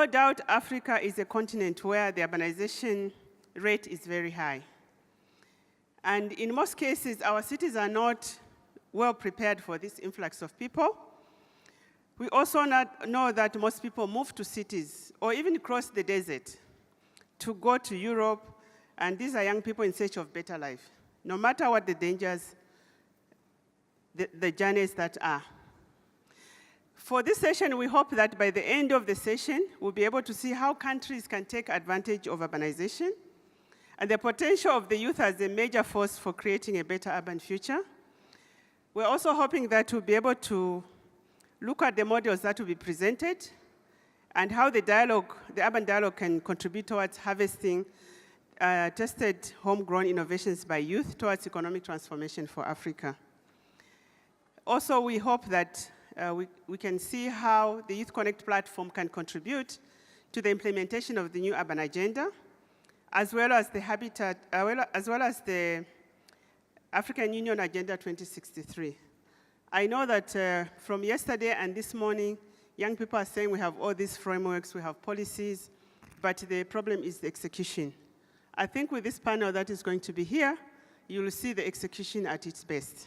No doubt Africa is a continent where the urbanization rate is very high. And in most cases, our cities are not well prepared for this influx of people. We also know that most people move to cities or even cross the desert to go to Europe, and these are young people in search of better life, no matter what the dangers, the journeys that are. For this session, we hope that by the end of the session, we'll be able to see how countries can take advantage of urbanization and the potential of the youth as a major force for creating a better urban future. We're also hoping that we'll be able to look at the models that will be presented and how the urban dialogue can contribute towards harvesting tested homegrown innovations by youth towards economic transformation for Africa. Also, we hope that we can see how the Youth Connekt platform can contribute to the implementation of the new urban agenda, as well as the African Union Agenda 2063. I know that from yesterday and this morning, young people are saying we have all these frameworks, we have policies, but the problem is the execution. I think with this panel that is going to be here, you will see the execution at its best.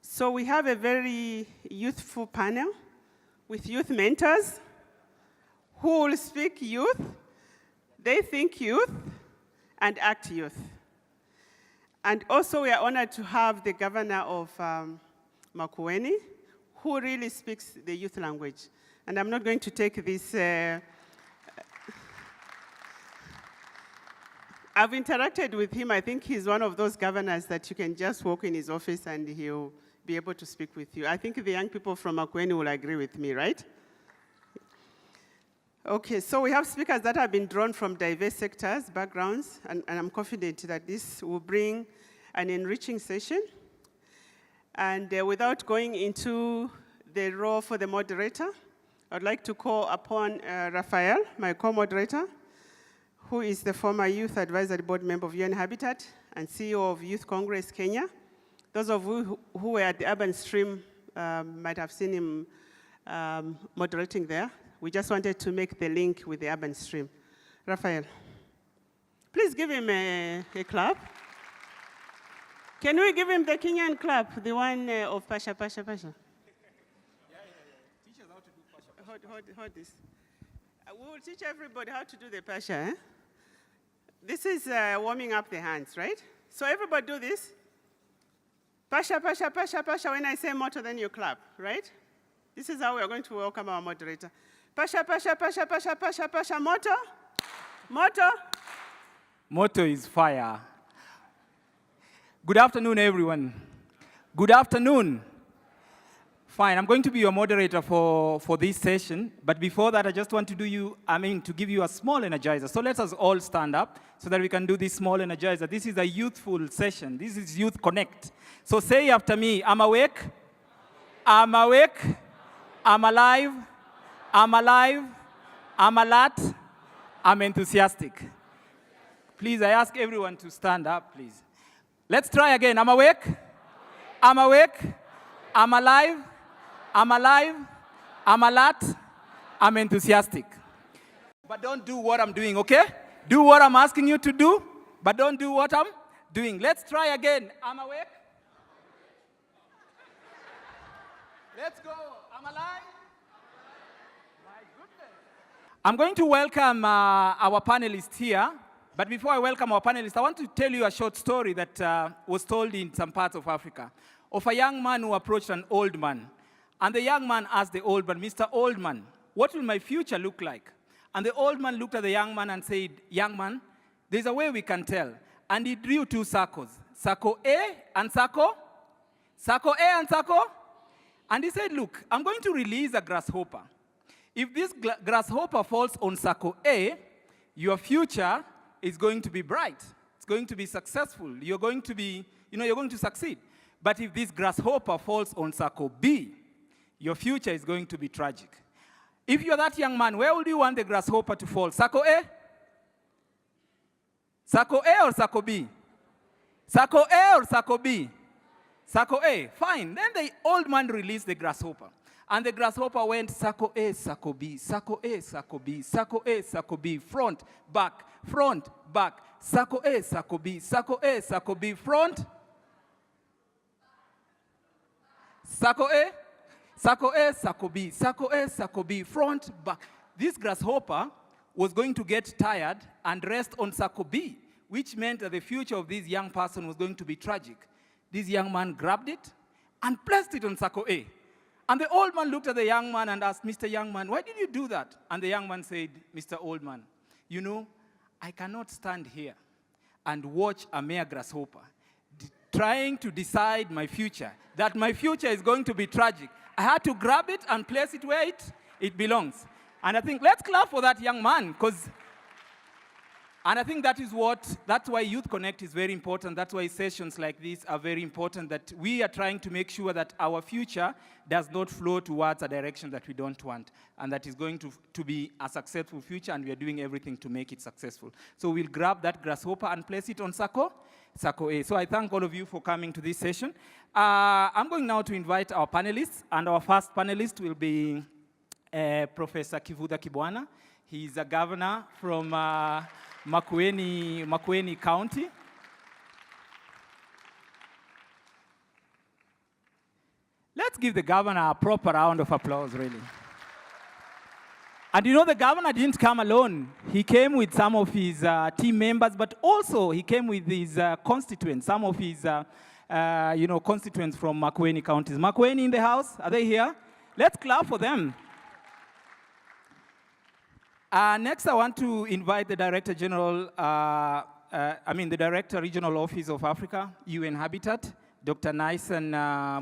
So we have a very youthful panel with youth mentors who will speak youth, they think youth, and act youth. And also we are honored to have the governor of Makueni, who really speaks the youth language. And I'm not going to take this. I've interacted with him. I think he's one of those governors that you can just walk in his office and he'll be able to speak with you. I think the young people from Makueni will agree with me, right? Okay, so we have speakers that have been drawn from diverse sectors, backgrounds, and I'm confident that this will bring an enriching session. And without going into the role for the moderator, I'd like to call upon Raphael, my co-moderator, who is the former Youth Advisory Board member of UN Habitat and CEO of Youth Congress Kenya. Those of you who were at the Urban Stream might have seen him moderating there. We just wanted to make the link with the Urban Stream. Raphael, please give him a clap. Can we give him the Kenyan clap, the one of Pasha, Pasha, Pasha? Yeah. Teach us how to do Pasha. Hold this. We will teach everybody how to do the Pasha. Eh? This is warming up the hands, right? So everybody do this. Pasha, Pasha, Pasha, Pasha. When I say motto, then you clap, right? This is how we are going to welcome our moderator. Pasha, Pasha, Pasha, Pasha, Pasha, Pasha. Motto? Motto? Motto is fire. Good afternoon, everyone. Good afternoon. Fine, I'm going to be your moderator for this session, but before that, I just want to give you a small energizer. So let us all stand up so that we can do this small energizer. This is a youthful session. This is Youth Connekt. So say after me, I'm awake, I'm awake, I'm alive, I'm alive, I'm alert, I'm enthusiastic. Please, I ask everyone to stand up, please. Let's try again. I'm awake, I'm awake, I'm alive, I'm alive, I'm alert, I'm enthusiastic. But don't do what I'm doing, okay? Do what I'm asking you to do, but don't do what I'm doing. Let's try again. I'm awake. Let's go. I'm alive. My goodness. I'm going to welcome our panelists here. But before I welcome our panelists, I want to tell you a short story that was told in some parts of Africa of a young man who approached an old man. And the young man asked the old man, Mr. Old Man, what will my future look like? And the old man looked at the young man and said, young man, there's a way we can tell. And he drew two circles, circle A and circle A and circle. And he said, look, I'm going to release a grasshopper. If this grasshopper falls on circle A, your future is going to be bright. It's going to be successful. You're going to succeed. But if this grasshopper falls on circle B, your future is going to be tragic. If you're that young man, where would you want the grasshopper to fall? Circle A? Circle A or circle B? Circle A or circle B? Circle A. Fine. Then the old man released the grasshopper. And the grasshopper went circle A, circle B, circle A, circle B, circle A, circle B, front, back, circle A, circle B, circle A, circle B, front, circle A, circle A, circle B, circle A, circle B, front, back. This grasshopper was going to get tired and rest on circle B, which meant that the future of this young person was going to be tragic. This young man grabbed it and placed it on circle A. And the old man looked at the young man and asked, Mr. Young Man, why did you do that? And the young man said, Mr. Old Man, you know, I cannot stand here and watch a mere grasshopper trying to decide my future, that my future is going to be tragic. I had to grab it and place it where it belongs. And I think, let's clap for that young man, and I think that's why Youth Connekt is very important. That's why sessions like this are very important, that we are trying to make sure that our future does not flow towards a direction that we don't want, and that is going to be a successful future, and we are doing everything to make it successful. So we'll grab that grasshopper and place it on circle A. So I thank all of you for coming to this session. I'm going now to invite our panelists, and our first panelist will be Professor Kivuda Kibwana. He's a governor from Makueni County. Let's give the governor a proper round of applause, really. And you know, the governor didn't come alone. He came with some of his team members, but also he came with his constituents, some of his constituents from Makueni counties. Makueni in the house? Are they here? Let's clap for them. Next, I want to invite the Director General, the Director Regional Office of Africa, UN Habitat, Dr. Nyson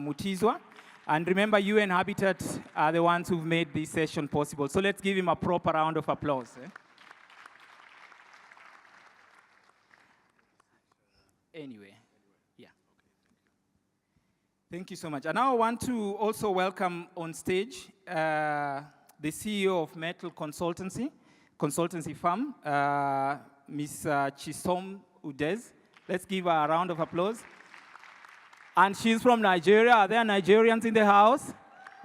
Mutizwa. And remember, UN Habitat are the ones who've made this session possible. So let's give him a proper round of applause. Anyway, yeah. Thank you so much. And now I want to also welcome on stage the CEO of Metal consultancy firm, Ms. Chisom Udez. Let's give her a round of applause. And she's from Nigeria. Are there Nigerians in the house?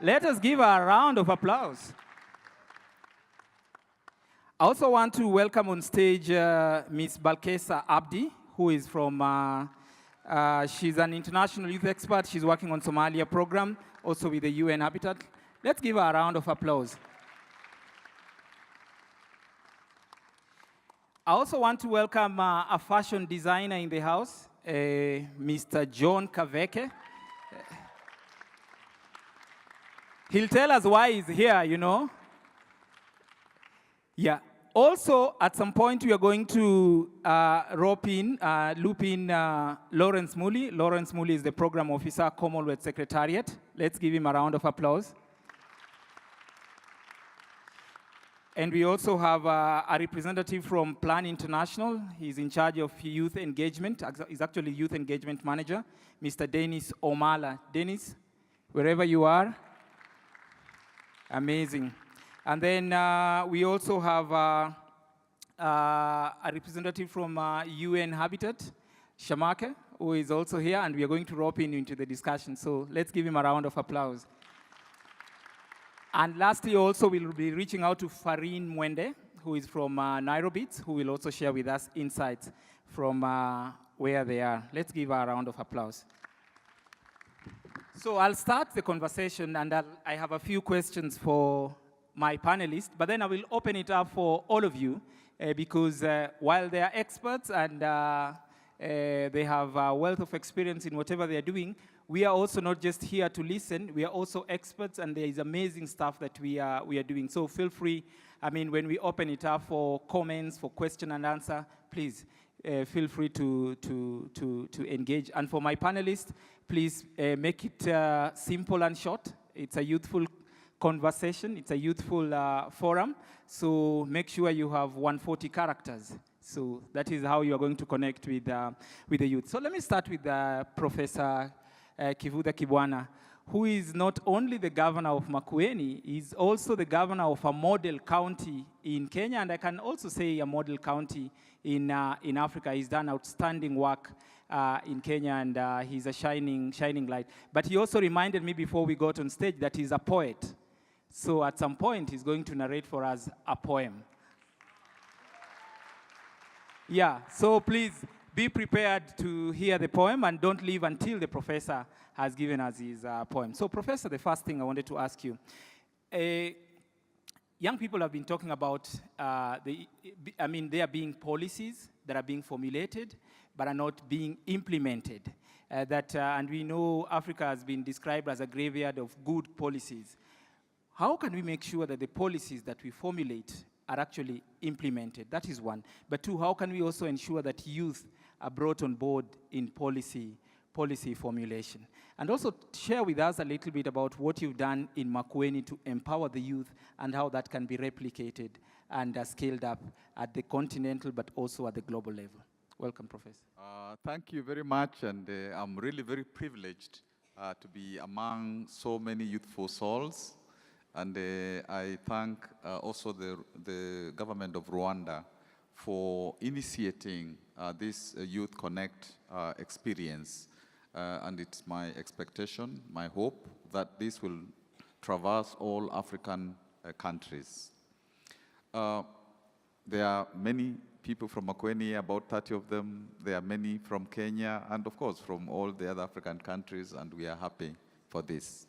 Let us give her a round of applause. I also want to welcome on stage Ms. Balkesa Abdi, who is from, she's an international youth expert. She's working on Somalia program, also with the UN Habitat. Let's give her a round of applause. I also want to welcome a fashion designer in the house, Mr. John Kaveke. He'll tell us why he's here, you know. Yeah. Also, at some point, we are going to loop in Lawrence Muli. Lawrence Muli is the Program Officer, Commonwealth Secretariat. Let's give him a round of applause. And we also have a representative from Plan International. He's in charge of youth engagement. He's actually Youth Engagement Manager, Mr. Dennis Omala. Dennis, wherever you are. Amazing. And then we also have a representative from UN Habitat, Shamake, who is also here, and we are going to rope in into the discussion. So let's give him a round of applause. And lastly, also, we'll be reaching out to Farin Mwende, who is from Nairobi, who will also share with us insights from where they are. Let's give her a round of applause. So I'll start the conversation, and I have a few questions for my panelists, but then I will open it up for all of you, because while they are experts and they have a wealth of experience in whatever they are doing, we are also not just here to listen, we are also experts, and there is amazing stuff that we are doing. So feel free, when we open it up for comments, for question and answer, please feel free to engage. And for my panelists, please make it simple and short. It's a youthful conversation, it's a youthful forum, so make sure you have 140 characters. So that is how you are going to connect with the youth. So let me start with Professor Kivuda Kibwana, who is not only the governor of Makueni, he's also the governor of a model county in Kenya, and I can also say a model county in Africa. He's done outstanding work in Kenya, and he's a shining light. But he also reminded me before we got on stage that he's a poet. So at some point, he's going to narrate for us a poem. Yeah, so please be prepared to hear the poem and don't leave until the professor has given us his poem. So Professor, the first thing I wanted to ask you, young people have been talking about, there are being policies that are being formulated but are not being implemented. And we know Africa has been described as a graveyard of good policies. How can we make sure that the policies that we formulate are actually implemented? That is one. But two, how can we also ensure that youth are brought on board in policy formulation? And also share with us a little bit about what you've done in Makueni to empower the youth and how that can be replicated and scaled up at the continental but also at the global level. Welcome, Professor. Thank you very much, and I'm really very privileged to be among so many youthful souls. And I thank also the government of Rwanda for initiating this Youth Connekt experience. And it's my expectation, my hope, that this will traverse all African countries. There are many people from Makueni, about 30 of them. There are many from Kenya, and of course from all the other African countries, and we are happy for this.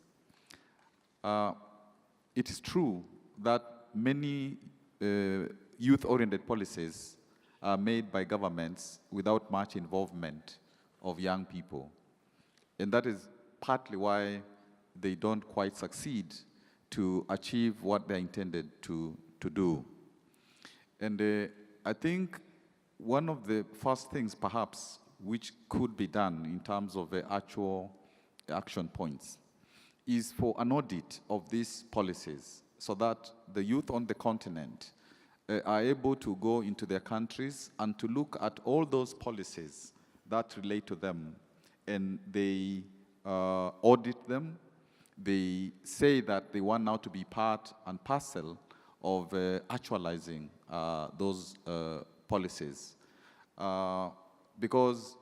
It is true that many youth-oriented policies are made by governments without much involvement of young people. And that is partly why they don't quite succeed to achieve what they're intended to do. And I think one of the first things, perhaps, which could be done in terms of actual action points is for an audit of these policies so that the youth on the continent are able to go into their countries and to look at all those policies that relate to them, and they audit them. They say that they want now to be part and parcel of actualizing those policies. Because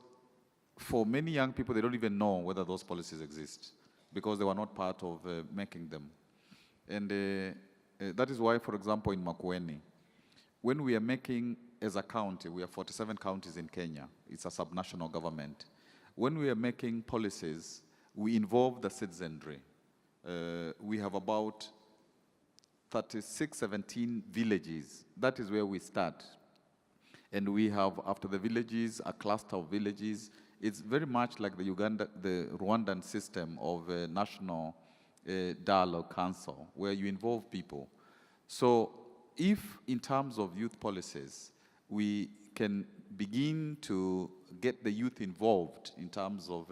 for many young people, they don't even know whether those policies exist because they were not part of making them. And that is why, for example, in Makueni, when we are making, as a county, we have 47 counties in Kenya. It's a subnational government. When we are making policies, we involve the citizenry. We have about 17 villages. That is where we start. And we have, after the villages, a cluster of villages. It's very much like the Rwandan system of a national dialogue council, where you involve people. So if, in terms of youth policies, we can begin to get the youth involved in terms of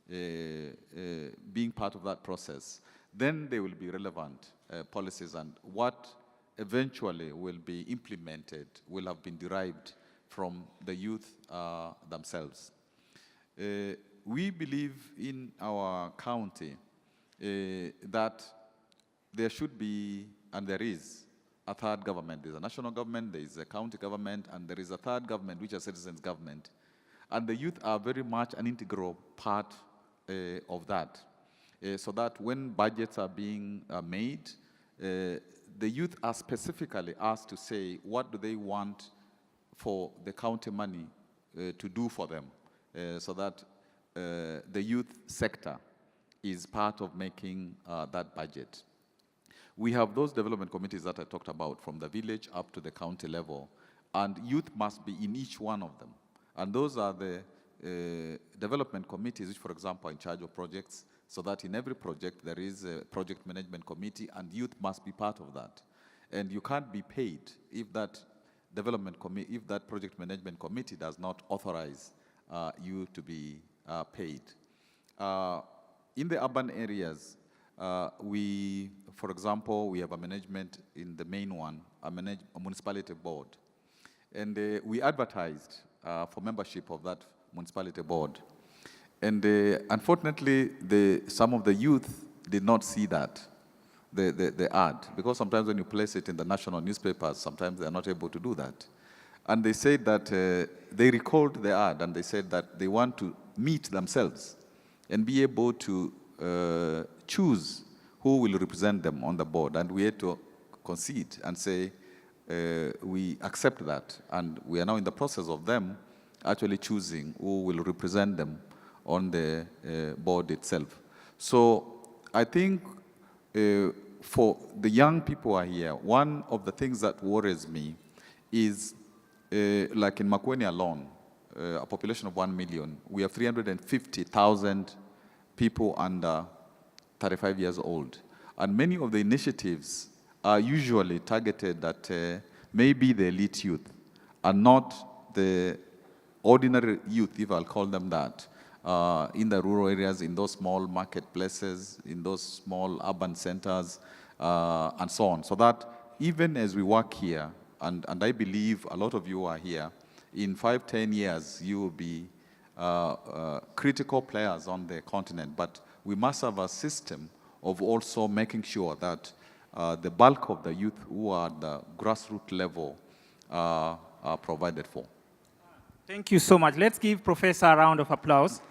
being part of that process, then they will be relevant policies, and what eventually will be implemented will have been derived from the youth themselves. We believe in our county that there should be, and there is, a third government. There's a national government, there is a county government, and there is a third government, which is a citizens' government. And the youth are very much an integral part of that. So that when budgets are being made, the youth are specifically asked to say what do they want for the county money to do for them, so that the youth sector is part of making that budget. We have those development committees that I talked about, from the village up to the county level, and youth must be in each one of them. And those are the development committees, which, for example, are in charge of projects, so that in every project there is a project management committee, and youth must be part of that. And you can't be paid if that if that project management committee does not authorize you to be paid. In the urban areas, for example, we have a management in the main one, a municipality board. And we advertised for membership of that municipality board. And unfortunately, some of the youth did not see that, the ad, because sometimes when you place it in the national newspapers, sometimes they're not able to do that. And they said that they recalled the ad, and they said that they want to meet themselves and be able to choose who will represent them on the board. And we had to concede and say, we accept that. And we are now in the process of them actually choosing who will represent them on the board itself. So I think for the young people who are here, one of the things that worries me is, like in Makueni alone, a population of 1 million, we have 350,000 people under 35 years old. And many of the initiatives are usually targeted at maybe the elite youth and not the ordinary youth, if I'll call them that, in the rural areas, in those small marketplaces, in those small urban centers, and so on. So that even as we work here, and I believe a lot of you are here, in 5-10 years, you will be critical players on the continent. But we must have a system of also making sure that the bulk of the youth who are at the grassroots level are provided for. Thank you so much. Let's give Professor a round of applause.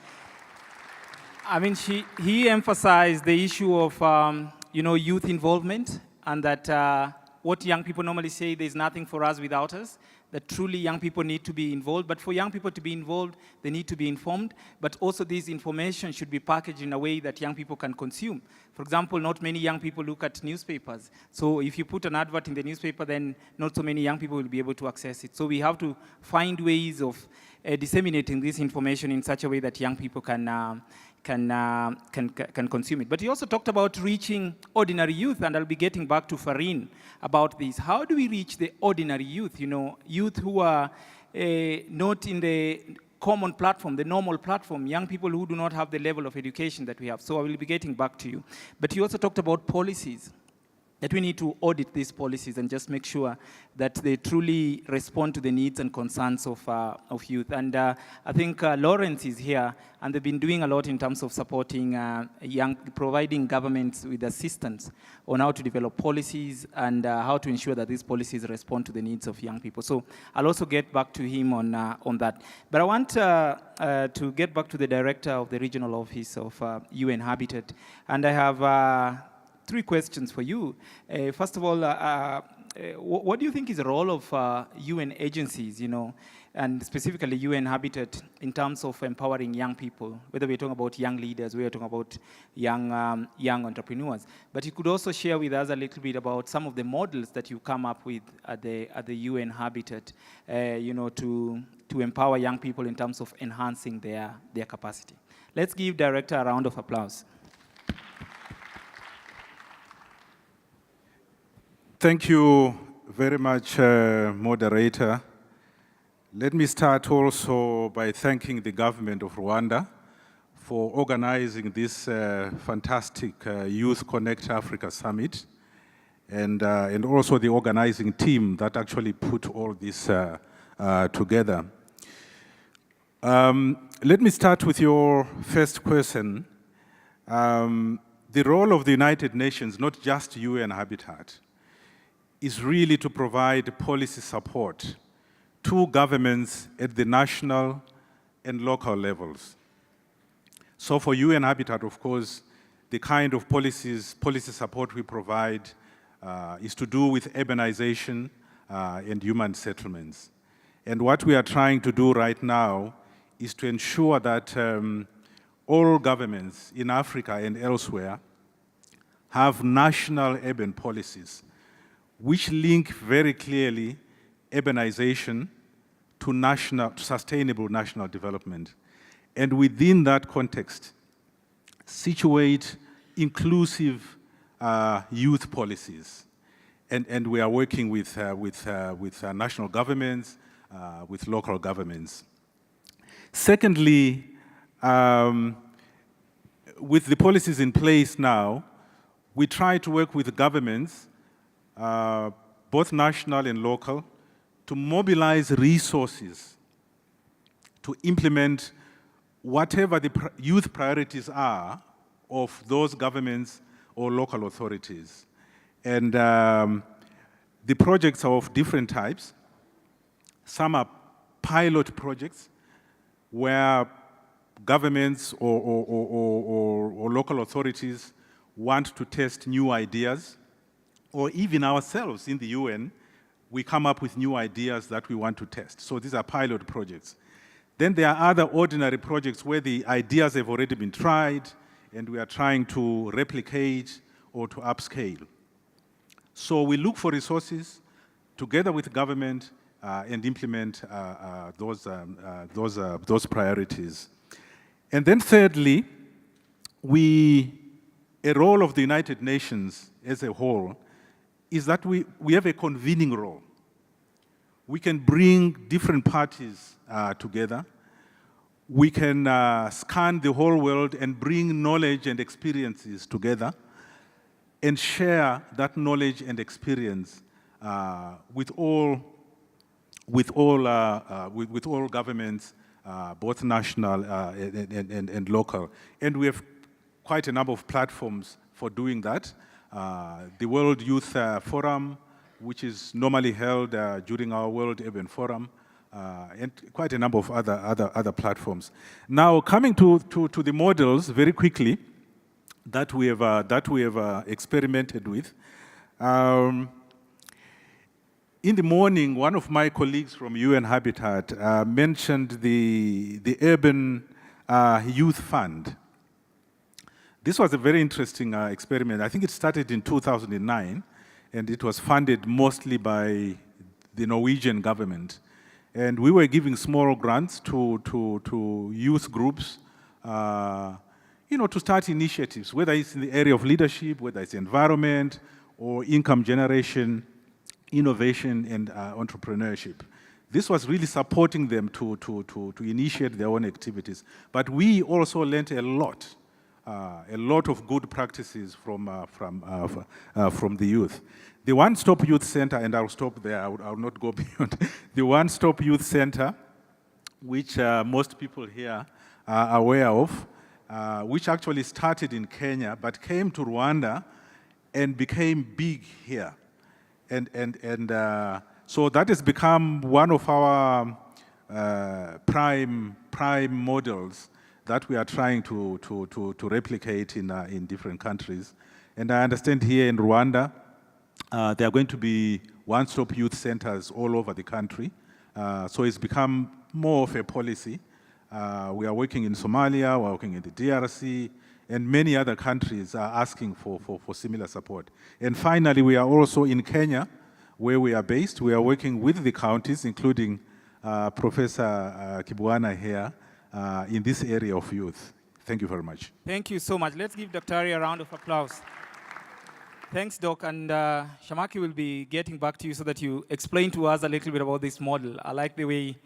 I mean, he emphasized the issue of youth involvement, and that what young people normally say, there's nothing for us without us, that truly young people need to be involved. But for young people to be involved, they need to be informed, but also this information should be packaged in a way that young people can consume. For example, not many young people look at newspapers. So if you put an advert in the newspaper, then not so many young people will be able to access it. So we have to find ways of disseminating this information in such a way that young people can consume it. But he also talked about reaching ordinary youth, and I'll be getting back to Farin about this. How do we reach the ordinary youth? Youth who are not in the common platform, the normal platform, young people who do not have the level of education that we have. So I will be getting back to you. But he also talked about policies, that we need to audit these policies and just make sure that they truly respond to the needs and concerns of youth. And I think Lawrence is here, and they've been doing a lot in terms of supporting providing governments with assistance on how to develop policies and how to ensure that these policies respond to the needs of young people. So I'll also get back to him on that. But I want to get back to the director of the regional office of UN Habitat, and I have 3 questions for you. First of all, what do you think is the role of UN agencies, and specifically UN Habitat, in terms of empowering young people, whether we're talking about young leaders, we're talking about young entrepreneurs. But you could also share with us a little bit about some of the models that you come up with at the UN Habitat, to empower young people in terms of enhancing their capacity. Let's give Director a round of applause. Thank you very much, moderator. Let me start also by thanking the government of Rwanda for organizing this fantastic Youth Connect Africa Summit, and also the organizing team that actually put all this together. Let me start with your first question. The role of the United Nations, not just UN Habitat, is really to provide policy support to governments at the national and local levels. So for UN Habitat, of course, the kind of policy support we provide is to do with urbanization and human settlements. And what we are trying to do right now is to ensure that all governments in Africa and elsewhere have national urban policies which link very clearly urbanization to sustainable national development. And within that context, situate inclusive youth policies. And we are working with national governments, with local governments. Secondly, with the policies in place now, we try to work with governments, both national and local, to mobilize resources to implement whatever the youth priorities are of those governments or local authorities. And the projects are of different types. Some are pilot projects where governments or local authorities want to test new ideas, or even ourselves in the UN, we come up with new ideas that we want to test. So these are pilot projects. Then there are other ordinary projects where the ideas have already been tried and we are trying to replicate or to upscale. So we look for resources together with government and implement those priorities. And then thirdly, a role of the United Nations as a whole is that we have a convening role. We can bring different parties together. We can scan the whole world and bring knowledge and experiences together and share that knowledge and experience with all governments, both national and local. And we have quite a number of platforms for doing that. The World Youth Forum, which is normally held during our World Urban Forum, and quite a number of other platforms. Now, coming to the models very quickly that we have experimented with. In the morning, one of my colleagues from UN Habitat mentioned the Urban Youth Fund. This was a very interesting experiment. I think it started in 2009, and it was funded mostly by the Norwegian government. And we were giving small grants to youth groups, to start initiatives, whether it's in the area of leadership, whether it's environment, or income generation, innovation, and entrepreneurship. This was really supporting them to initiate their own activities. But we also learned a lot of good practices from the youth. The One-Stop Youth Center, and I'll stop there, I will not go beyond. The One-Stop Youth Center, which most people here are aware of, which actually started in Kenya, but came to Rwanda and became big here. And so that has become one of our prime models that we are trying to replicate in different countries. And I understand here in Rwanda, there are going to be one-stop youth centers all over the country. So it's become more of a policy. We are working in Somalia, we're working in the DRC, and many other countries are asking for similar support. And finally, we are also in Kenya, where we are based. We are working with the counties, including Professor Kibwana here, in this area of youth. Thank you very much. Thank you so much. Let's give Dr. Ari a round of applause. Thanks, Doc. And Shamaki will be getting back to you so that you explain to us a little bit about this model. I like the way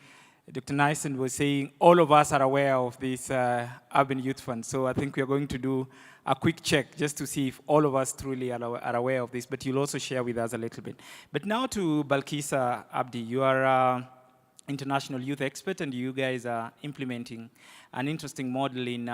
Dr. Nysen was saying all of us are aware of this Urban Youth Fund. So I think we are going to do a quick check just to see if all of us truly are aware of this, but you'll also share with us a little bit. But now to Balkisa Abdi. You are international youth expert, and you guys are implementing an interesting model in,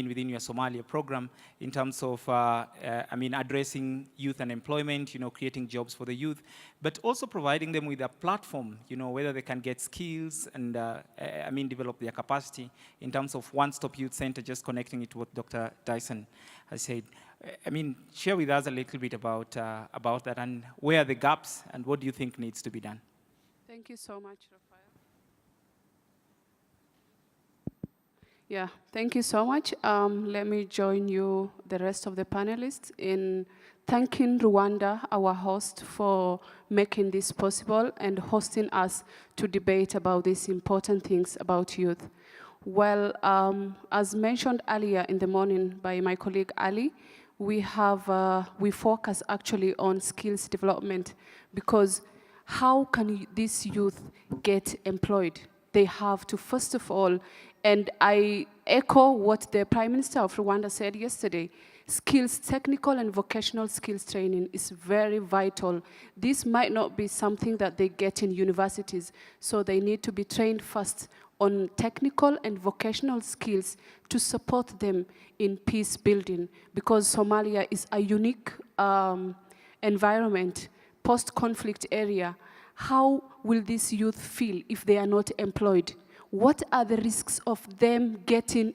within your Somalia program in terms of, addressing youth unemployment, creating jobs for the youth, but also providing them with a platform, whether they can get skills and, develop their capacity in terms of one-stop youth center, just connecting it to what Dr. Dyson has said. Share with us a little bit about that and where are the gaps and what do you think needs to be done? Thank you so much, Rafael. Yeah, thank you so much. Let me join you, the rest of the panelists, in thanking Rwanda, our host, for making this possible and hosting us to debate about these important things about youth. Well, as mentioned earlier in the morning by my colleague Ali, we focus actually on skills development, because how can these youth get employed? They have to, first of all, and I echo what the Prime Minister of Rwanda said yesterday, skills, technical and vocational skills training is very vital. This might not be something that they get in universities, so they need to be trained first on technical and vocational skills to support them in peace building, because Somalia is a unique environment, post-conflict area. How will these youth feel if they are not employed? What are the risks of them getting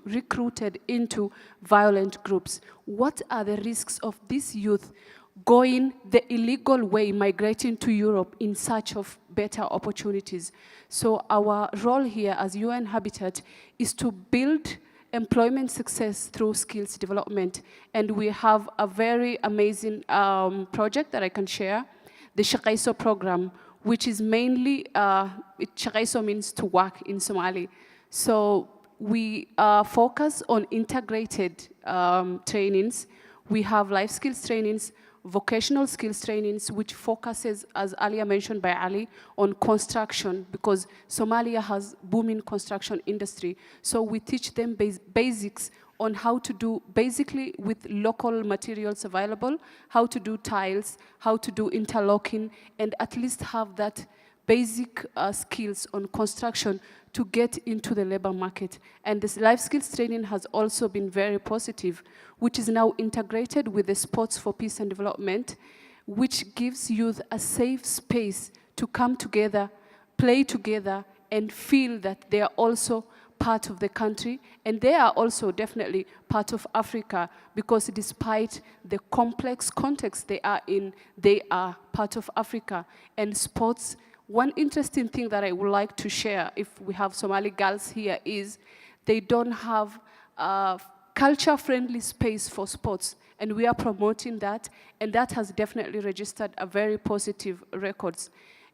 recruited into violent groups? What are the risks of this youth going the illegal way, migrating to Europe in search of better opportunities? So our role here as UN Habitat is to build employment success through skills development. And we have a very amazing project that I can share, the Shaqaiso program, which is mainly, Shaqaiso means to work in Somali. So we focus on integrated trainings. We have life skills trainings, vocational skills trainings, which focuses, as earlier mentioned by Ali, on construction, because Somalia has booming construction industry. So we teach them basics on how to do, basically with local materials available, how to do tiles, how to do interlocking, and at least have that basic skills on construction to get into the labor market. And this life skills training has also been very positive, which is now integrated with the Sports for Peace and Development, which gives youth a safe space to come together, play together, and feel that they are also part of the country, and they are also definitely part of Africa, because despite the complex context they are in, they are part of Africa. And sports, one interesting thing that I would like to share, if we have Somali girls here, is they don't have a culture-friendly space for sports, and we are promoting that, and that has definitely registered a very positive records.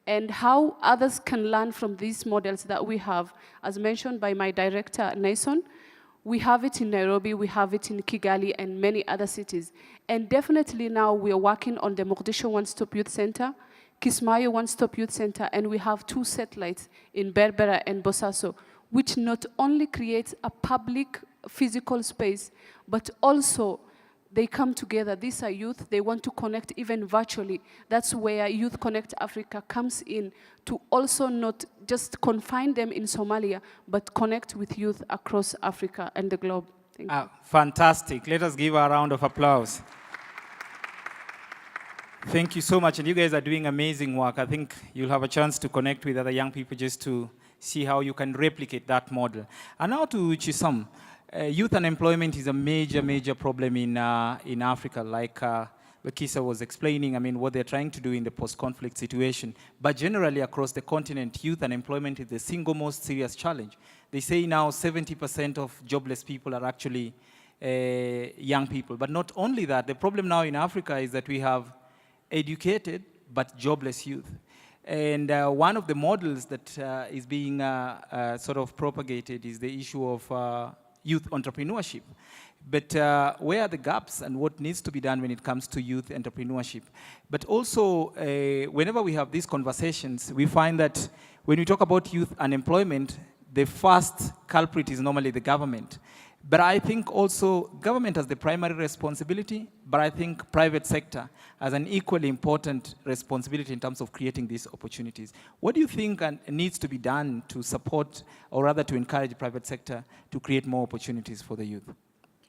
And how others can learn from these models that we have, as mentioned by my director, Nason, we have it in Nairobi, we have it in Kigali, and many other cities. And definitely now we are working on the Mogadishu One-Stop Youth Center, Kismayo One-Stop Youth Center, and we have 2 satellites in Berbera and Bosaso, which not only creates a public physical space, but also they come together. These are youth, they want to connect even virtually. That's where Youth Connect Africa comes in, to also not just confine them in Somalia, but connect with youth across Africa and the globe. Thank you. Fantastic. Let us give a round of applause. Thank you so much, and you guys are doing amazing work. I think you'll have a chance to connect with other young people just to see how you can replicate that model. And now to Chisam. Youth unemployment is a major, major problem in Africa, like Bakisa was explaining, I mean, what they're trying to do in the post-conflict situation. But generally across the continent, youth unemployment is the single most serious challenge. They say now 70% of jobless people are actually young people. But not only that, the problem now in Africa is that we have educated but jobless youth. And one of the models that is being sort of propagated is the issue of youth entrepreneurship. But where are the gaps and what needs to be done when it comes to youth entrepreneurship? But also, whenever we have these conversations, we find that when we talk about youth unemployment, the first culprit is normally the government. But I think also government has the primary responsibility, but I think private sector has an equally important responsibility in terms of creating these opportunities. What do you think needs to be done to support, or rather to encourage private sector to create more opportunities for the youth?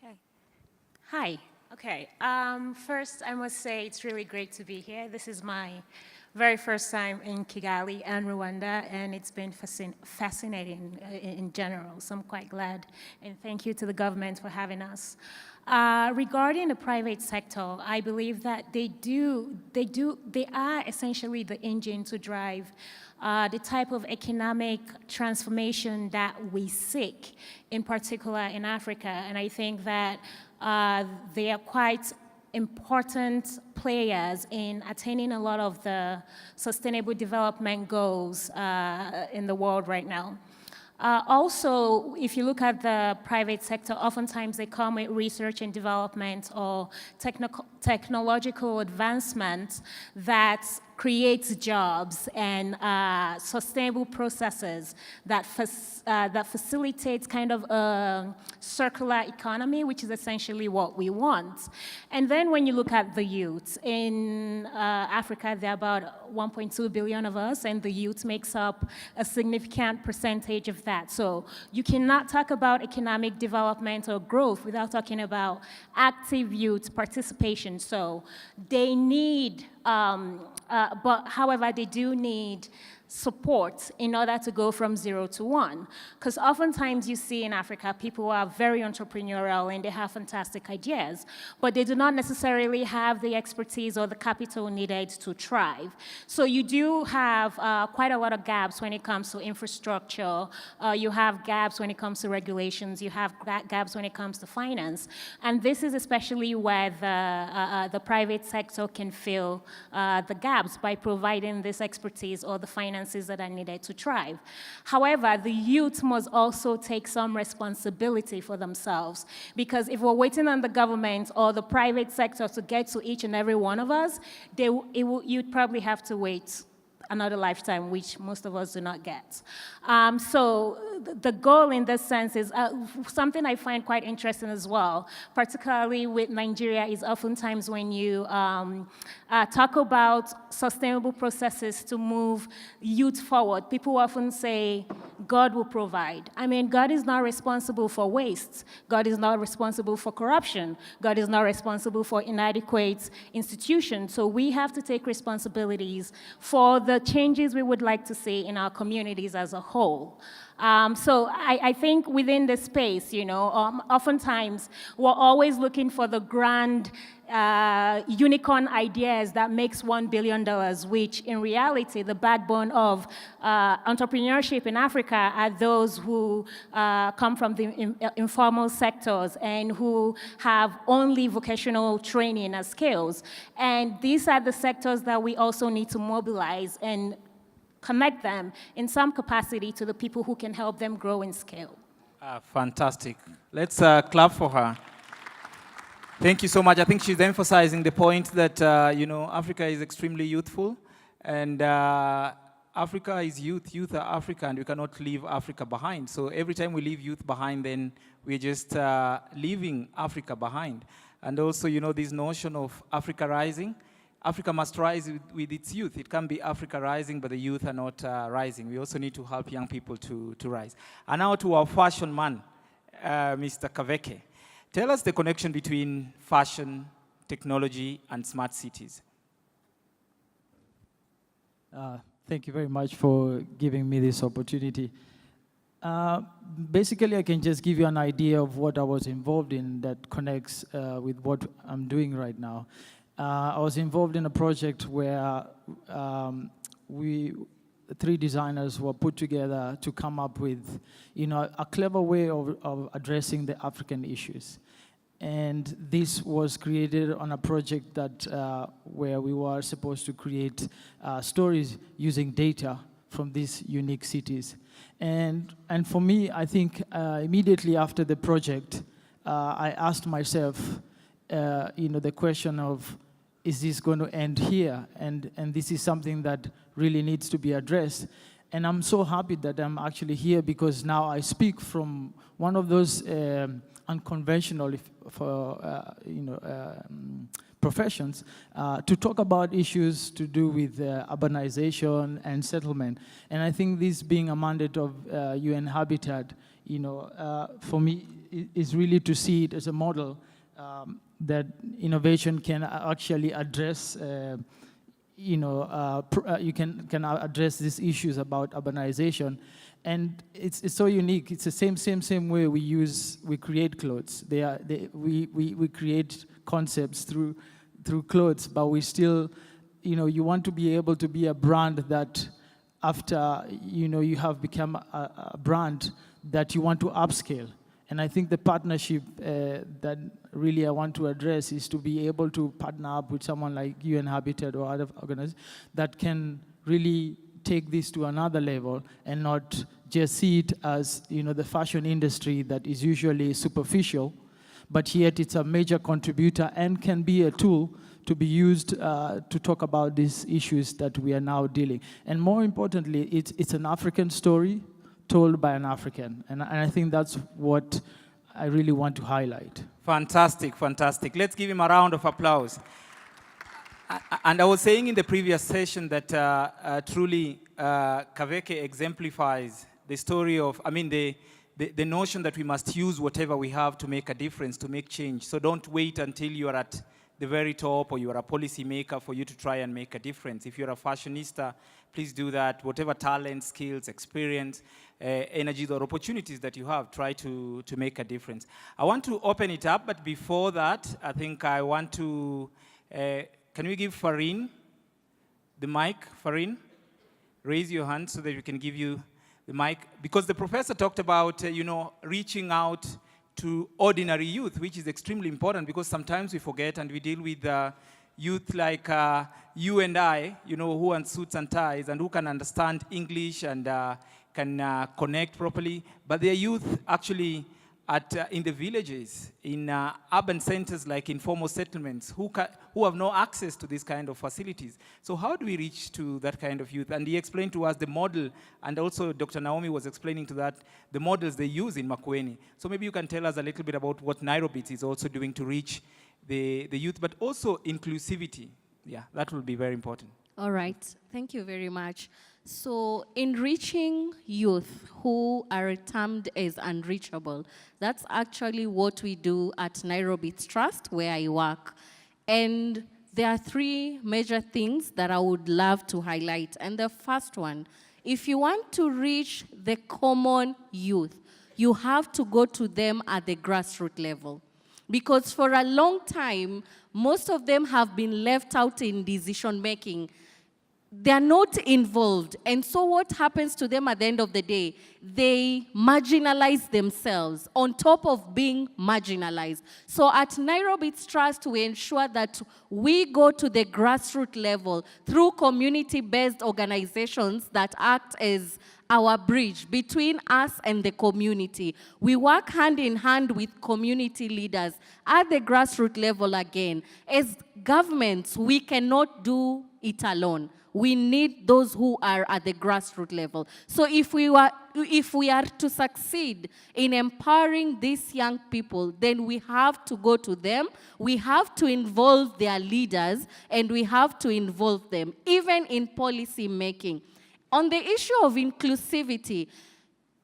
Okay. Hi. Okay. First, I must say it's really great to be here. This is my very first time in Kigali and Rwanda, and it's been fascinating in general, so I'm quite glad. And thank you to the government for having us. Regarding the private sector, I believe that they are essentially the engine to drive the type of economic transformation that we seek, in particular in Africa. And I think that they are quite important players in attaining a lot of the sustainable development goals in the world right now. Also, if you look at the private sector, oftentimes they come with research and development or technological advancement that creates jobs and sustainable processes that facilitates kind of a circular economy, which is essentially what we want. And then when you look at the youth, in Africa, there are about 1.2 billion of us, and the youth makes up a significant percentage of that. So you cannot talk about economic development or growth without talking about active youth participation. So they need but however, they do need support in order to go from 0 to 1. Because oftentimes you see in Africa, people who are very entrepreneurial and they have fantastic ideas, but they do not necessarily have the expertise or the capital needed to thrive. So you do have quite a lot of gaps when it comes to infrastructure. You have gaps when it comes to regulations. You have gaps when it comes to finance. And this is especially where the private sector can fill the gaps by providing this expertise or the finances that are needed to thrive. However, the youth must also take some responsibility for themselves, because if we're waiting on the government or the private sector to get to each and every one of us, you'd probably have to wait another lifetime, which most of us do not get. So the goal in this sense is something I find quite interesting as well, particularly with Nigeria, is oftentimes when you talk about sustainable processes to move youth forward, people often say, God will provide. I mean, God is not responsible for waste. God is not responsible for corruption. God is not responsible for inadequate institutions. So we have to take responsibilities for the changes we would like to see in our communities as a whole. So I think within the space, oftentimes we're always looking for the grand unicorn ideas that makes $1 billion, which in reality, the backbone of entrepreneurship in Africa are those who come from the informal sectors and who have only vocational training as skills. And these are the sectors that we also need to mobilize and connect them in some capacity to the people who can help them grow in scale. Fantastic. Let's clap for her. Thank you so much. I think she's emphasizing the point that, Africa is extremely youthful, and Africa is youth. Youth are Africa, and we cannot leave Africa behind. So every time we leave youth behind, then we're just leaving Africa behind. And also, this notion of Africa rising. Africa must rise with its youth. It can't be Africa rising, but the youth are not rising. We also need to help young people to rise. And now to our fashion man, Mr. Kaveke. Tell us the connection between fashion, technology, and smart cities. Thank you very much for giving me this opportunity. Basically, I can just give you an idea of what I was involved in that connects with what I'm doing right now. I was involved in a project where three designers were put together to come up with, a clever way of addressing the African issues. And this was created on a project that where we were supposed to create stories using data from these unique cities. And for me, I think immediately after the project, I asked myself, the question of, is this going to end here? And this is something that really needs to be addressed. And I'm so happy that I'm actually here, because now I speak from one of those unconventional professions to talk about issues to do with urbanization and settlement. And I think this being a mandate of UN Habitat, for me, is really to see it as a model that innovation can actually address, you can address these issues about urbanization. And it's so unique. It's the same way we create clothes. We create concepts through clothes, but we still, you want to be able to be a brand that after, you have become a brand that you want to upscale. And I think the partnership that really I want to address is to be able to partner up with someone like UN Habitat or other organizations that can really take this to another level and not just see it as, the fashion industry that is usually superficial, but yet it's a major contributor and can be a tool to be used to talk about these issues that we are now dealing. And more importantly, it's an African story told by an African. And I think that's what I really want to highlight. Fantastic, fantastic. Let's give him a round of applause. And I was saying in the previous session that truly Kaveke exemplifies the story of, the notion that we must use whatever we have to make a difference, to make change. So don't wait until you are at the very top, or you are a policy maker, for you to try and make a difference. If you're a fashionista, please do that. Whatever talent, skills, experience, energies or opportunities that you have, try to make a difference. I want to open it up, but before that, I think I want to, can we give Farin the mic? Farin, raise your hand so that we can give you the mic. Because the professor talked about, reaching out to ordinary youth, which is extremely important, because sometimes we forget and we deal with youth like you and I, who are in suits and ties and who can understand English and can connect properly. But there are youth actually in the villages, in urban centers like informal settlements, who have no access to this kind of facilities. So how do we reach to that kind of youth? And he explained to us the model, and also Dr. Naomi was explaining to that, the models they use in Makueni. So maybe you can tell us a little bit about what Nairobi is also doing to reach the youth, but also inclusivity. Yeah, that will be very important. All right, thank you very much. So in reaching youth who are termed as unreachable, that's actually what we do at Nairobi Trust, where I work. And there are three major things that I would love to highlight. And the first one, if you want to reach the common youth, you have to go to them at the grassroots level. Because for a long time, most of them have been left out in decision making. They're not involved. And so what happens to them at the end of the day? They marginalize themselves on top of being marginalized. So at Nairobi Trust, we ensure that we go to the grassroots level through community-based organizations that act as our bridge between us and the community. We work hand in hand with community leaders at the grassroots level again. As governments, we cannot do it alone. We need those who are at the grassroots level. So if we are to succeed in empowering these young people, then we have to go to them, we have to involve their leaders, and we have to involve them, even in policy making. On the issue of inclusivity,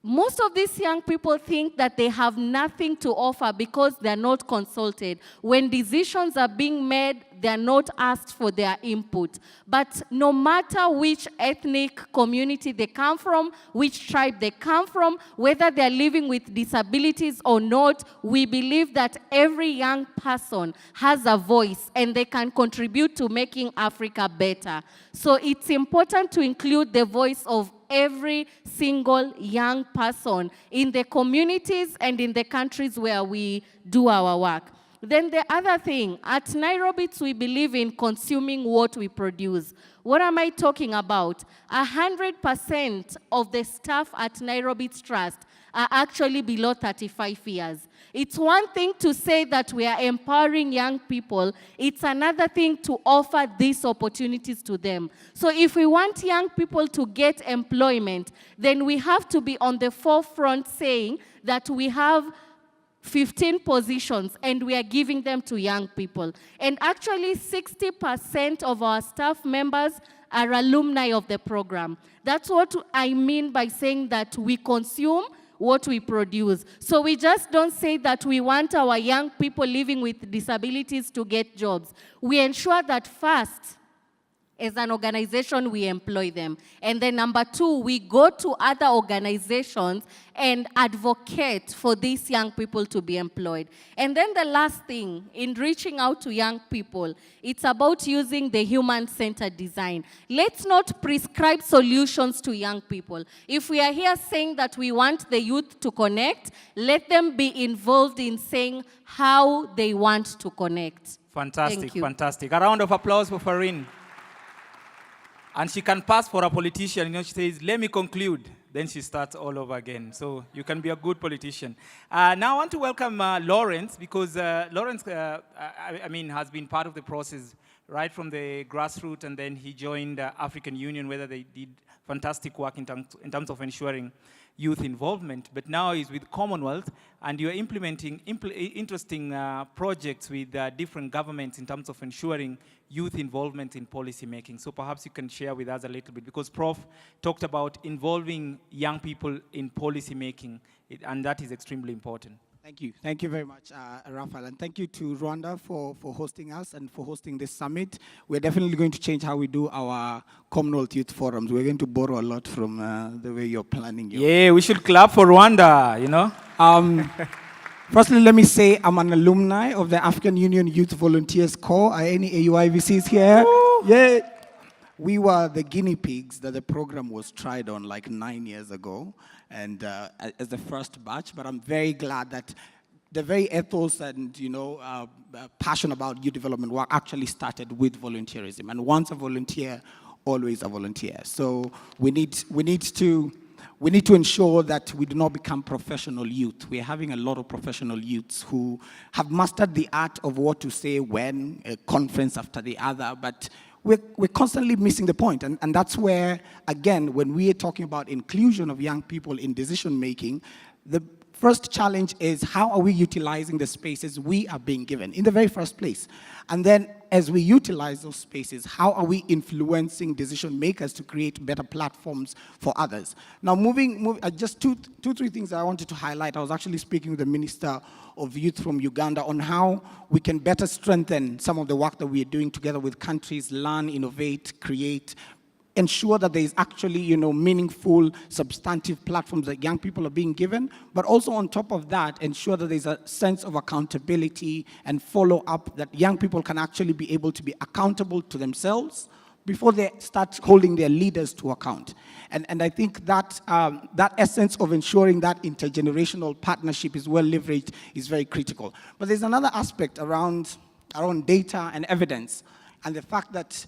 most of these young people think that they have nothing to offer because they're not consulted. When decisions are being made, they're not asked for their input. But no matter which ethnic community they come from, which tribe they come from, whether they're living with disabilities or not, we believe that every young person has a voice and they can contribute to making Africa better. So it's important to include the voice of every single young person in the communities and in the countries where we do our work. Then the other thing, at Nairobi, we believe in consuming what we produce. What am I talking about? 100% of the staff at Nairobi Trust are actually below 35 years. It's one thing to say that we are empowering young people. It's another thing to offer these opportunities to them. So if we want young people to get employment, then we have to be on the forefront saying that we have 15 positions and we are giving them to young people. And actually 60% of our staff members are alumni of the program. That's what I mean by saying that we consume what we produce. So we just don't say that we want our young people living with disabilities to get jobs. We ensure that first, as an organization, we employ them. And then number two, we go to other organizations and advocate for these young people to be employed. And then the last thing, in reaching out to young people, it's about using the human-centered design. Let's not prescribe solutions to young people. If we are here saying that we want the youth to connect, let them be involved in saying how they want to connect. Fantastic, fantastic. A round of applause for Farin. And she can pass for a politician. She says, let me conclude. Then she starts all over again. So you can be a good politician. Now I want to welcome Lawrence, because Lawrence, has been part of the process right from the grassroots, and then he joined African Union, where they did fantastic work in terms of ensuring youth involvement. But now he's with Commonwealth, and you're implementing interesting projects with different governments in terms of ensuring youth involvement in policy making. So perhaps you can share with us a little bit, because Prof talked about involving young people in policy making, and that is extremely important. Thank you very much, Raphael, and thank you to Rwanda for hosting us and for hosting this summit. We're definitely going to change how we do our Commonwealth Youth Forums. We're going to borrow a lot from the way you're planning your... Yeah, we should clap for Rwanda, you know? Firstly, let me say I'm an alumni of the African Union Youth Volunteers Corps. Are any AUIVCs here? Woo! Yeah. We were the guinea pigs that the program was tried on like 9 years ago, and as the first batch. But I'm very glad that the very ethos and passion about youth development work actually started with volunteerism. And once a volunteer, always a volunteer. So we need to ensure that we do not become professional youth. We're having a lot of professional youths who have mastered the art of what to say when, a conference after the other, but we're constantly missing the point. And that's where, again, when we are talking about inclusion of young people in decision making, the first challenge is how are we utilizing the spaces we are being given in the very first place? And then as we utilize those spaces, how are we influencing decision makers to create better platforms for others? Now, just two, three things that I wanted to highlight. I was actually speaking with the Minister of Youth from Uganda on how we can better strengthen some of the work that we are doing together with countries, learn, innovate, create, ensure that there is actually, meaningful, substantive platforms that young people are being given, but also on top of that, ensure that there's a sense of accountability and follow-up, that young people can actually be able to be accountable to themselves before they start holding their leaders to account. And I think that that essence of ensuring that intergenerational partnership is well leveraged is very critical. But there's another aspect around data and evidence, and the fact that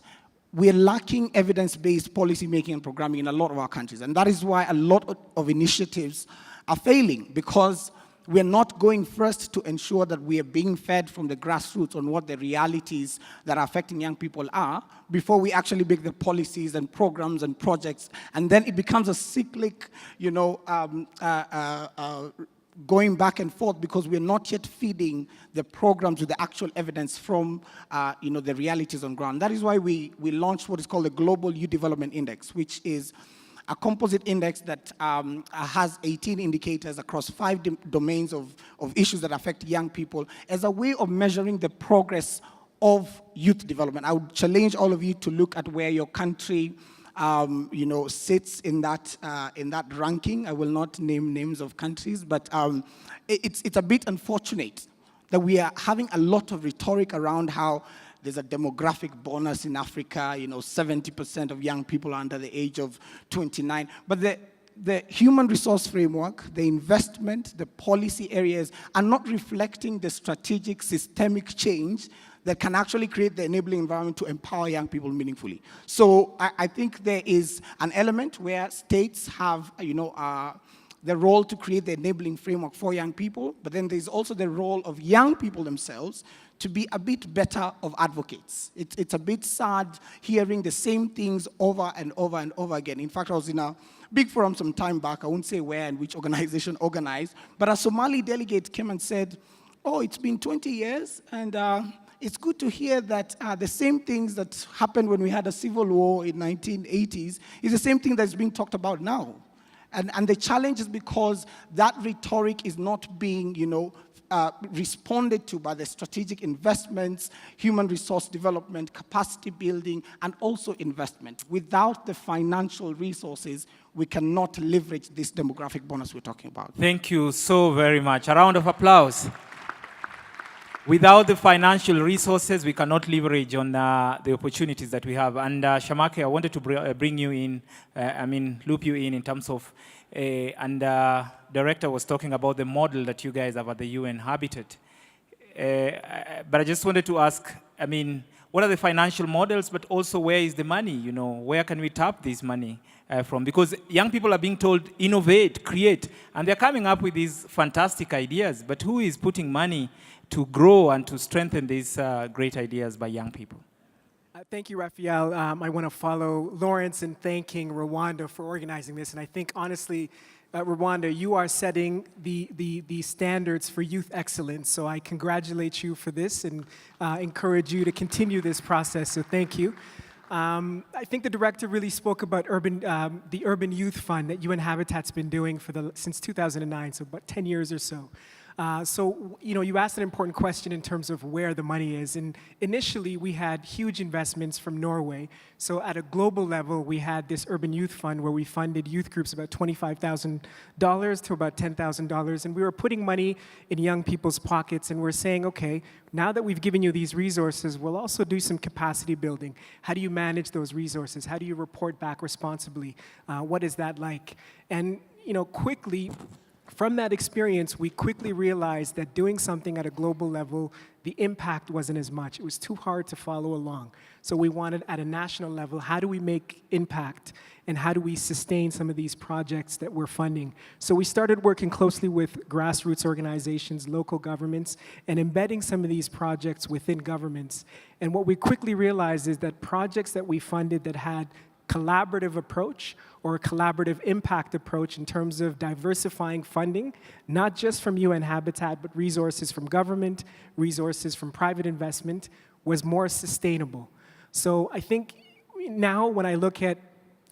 we're lacking evidence-based policy making and programming in a lot of our countries. And that is why a lot of initiatives are failing, because we're not going first to ensure that we are being fed from the grassroots on what the realities that are affecting young people are, before we actually make the policies and programs and projects. And then it becomes a cyclic, going back and forth, because we're not yet feeding the programs with the actual evidence from the realities on ground. That is why we launched what is called the Global Youth Development Index, which is a composite index that has 18 indicators across 5 domains of issues that affect young people, as a way of measuring the progress of youth development. I would challenge all of you to look at where your country sits in that ranking. I will not name names of countries, but it's a bit unfortunate that we are having a lot of rhetoric around how there's a demographic bonus in Africa. 70% of young people are under the age of 29. But the human resource framework, the investment, the policy areas are not reflecting the strategic systemic change that can actually create the enabling environment to empower young people meaningfully. So I think there is an element where states have, the role to create the enabling framework for young people, but then there's also the role of young people themselves to be a bit better of advocates. It's a bit sad hearing the same things over and over and over again. In fact, I was in a big forum some time back, I won't say where and which organization organized, but a Somali delegate came and said, oh, it's been 20 years, and it's good to hear that the same things that happened when we had a civil war in 1980s is the same thing that's being talked about now. And the challenge is because that rhetoric is not being, responded to by the strategic investments, human resource development, capacity building, and also investment. Without the financial resources, we cannot leverage this demographic bonus we're talking about. Thank you so very much. A round of applause. Without the financial resources, we cannot leverage on the opportunities that we have. And Shamake, I wanted to bring you in, loop you in terms of, Director was talking about the model that you guys have at the UN Habitat. But I just wanted to ask, what are the financial models, but also where is the money? Where can we tap this money from? Because young people are being told, innovate, create, and they're coming up with these fantastic ideas, but who is putting money to grow and to strengthen these great ideas by young people? Thank you, Raphael. I want to follow Lawrence in thanking Rwanda for organizing this. And I think, honestly, Rwanda, you are setting the standards for youth excellence. So I congratulate you for this and encourage you to continue this process. So thank you. I think the director really spoke about the Urban Youth Fund that UN Habitat's been doing since 2009, so about 10 years or so. So, you asked an important question in terms of where the money is. And initially, we had huge investments from Norway. So at a global level, we had this Urban Youth Fund where we funded youth groups about $25,000 to about $10,000. And we were putting money in young people's pockets, and we're saying, okay, now that we've given you these resources, we'll also do some capacity building. How do you manage those resources? How do you report back responsibly? What is that like? And quickly, from that experience, we quickly realized that doing something at a global level, the impact wasn't as much. It was too hard to follow along. So we wanted, at a national level, how do we make impact and how do we sustain some of these projects that we're funding? So we started working closely with grassroots organizations, local governments, and embedding some of these projects within governments. And what we quickly realized is that projects that we funded that had collaborative approach or a collaborative impact approach in terms of diversifying funding, not just from UN Habitat, but resources from government, resources from private investment, was more sustainable. So I think now when I look at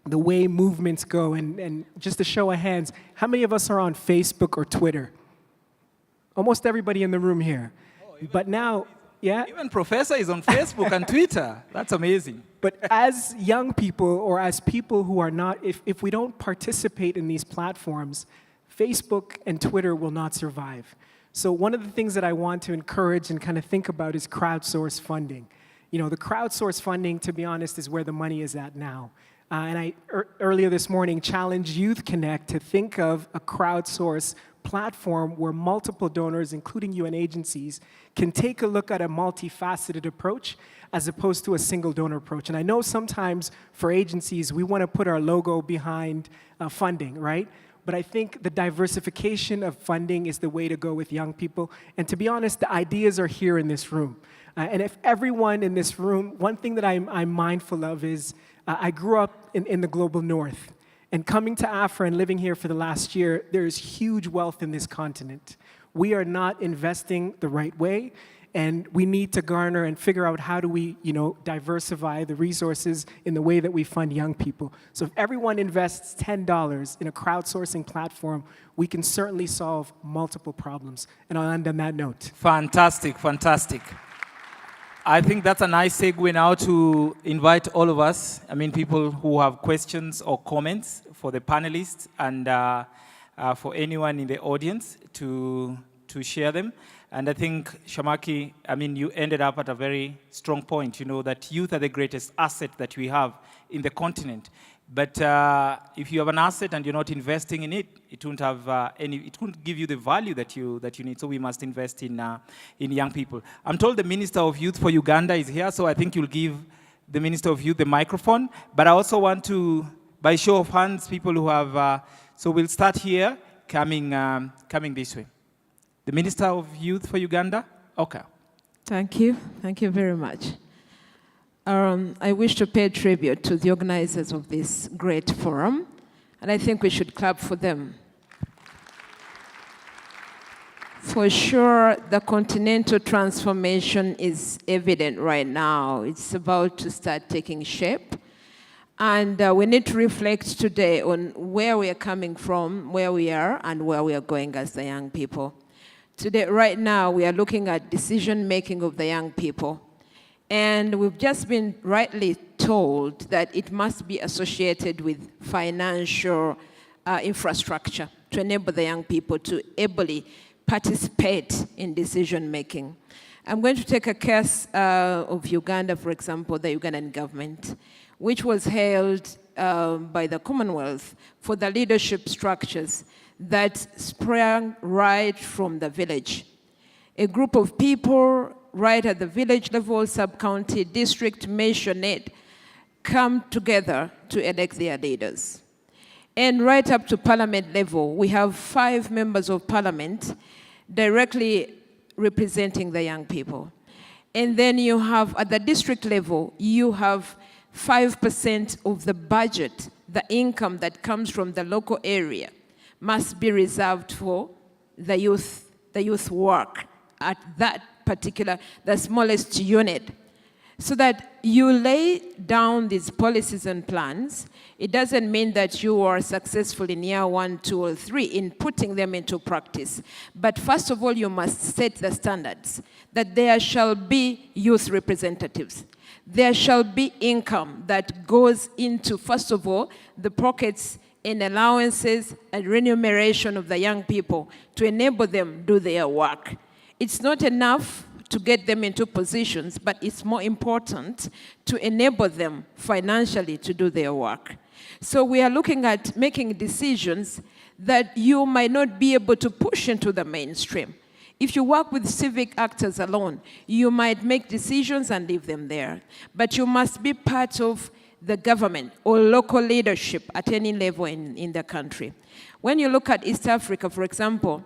the way movements go, and just a show of hands, how many of us are on Facebook or Twitter? Almost everybody in the room here. But now, yeah? Even Professor is on Facebook and Twitter. That's amazing. But as young people or as people who are not, if we don't participate in these platforms, Facebook and Twitter will not survive. So one of the things that I want to encourage and kind of think about is crowdsource funding. The crowdsource funding, to be honest, is where the money is at now. And I earlier this morning challenged Youth Connekt to think of a crowdsource platform where multiple donors, including UN agencies, can take a look at a multifaceted approach as opposed to a single donor approach. And I know sometimes for agencies, we want to put our logo behind funding, right? But I think the diversification of funding is the way to go with young people. And to be honest, the ideas are here in this room. And if everyone in this room, one thing that I'm mindful of is I grew up in the global north. And coming to Afra and living here for the last year, there is huge wealth in this continent. We are not investing the right way, and we need to garner and figure out how do we, diversify the resources in the way that we fund young people. So if everyone invests $10 in a crowdsourcing platform, we can certainly solve multiple problems. And I'll end on that note. Fantastic, fantastic. I think that's a nice segue now to invite all of us, people who have questions or comments for the panelists and for anyone in the audience to share them. And I think, Shamaki, you ended up at a very strong point, that youth are the greatest asset that we have in the continent. But if you have an asset and you're not investing in it, it won't have it won't give you the value that you need. So we must invest in young people. I'm told the Minister of Youth for Uganda is here, so I think you'll give the Minister of Youth the microphone. But I also want to, by show of hands, people who have. So we'll start here, coming this way. The Minister of Youth for Uganda. Okay. Thank you very much. I wish to pay tribute to the organizers of this great forum, and I think we should clap for them. For sure, the continental transformation is evident right now. It's about to start taking shape, and we need to reflect today on where we are coming from, where we are, and where we are going as the young people. Today, right now, we are looking at decision-making of the young people. And we've just been rightly told that it must be associated with financial infrastructure to enable the young people to ably participate in decision-making. I'm going to take a case of Uganda, for example, the Ugandan government, which was held by the Commonwealth for the leadership structures that sprang right from the village. A group of people right at the village level, sub-county, district, maisonette, come together to elect their leaders. And right up to parliament level, we have 5 members of parliament directly representing the young people. And then you have, at the district level, you have 5% of the budget, the income that comes from the local area, must be reserved for the youth work at that particular, the smallest unit. So that you lay down these policies and plans, it doesn't mean that you are successful in year 1, 2, or 3 in putting them into practice. But first of all, you must set the standards that there shall be youth representatives. There shall be income that goes into, first of all, the pockets and allowances and remuneration of the young people to enable them do their work. It's not enough to get them into positions, but it's more important to enable them financially to do their work. So we are looking at making decisions that you might not be able to push into the mainstream. If you work with civic actors alone, you might make decisions and leave them there. But you must be part of the government or local leadership at any level in the country. When you look at East Africa, for example,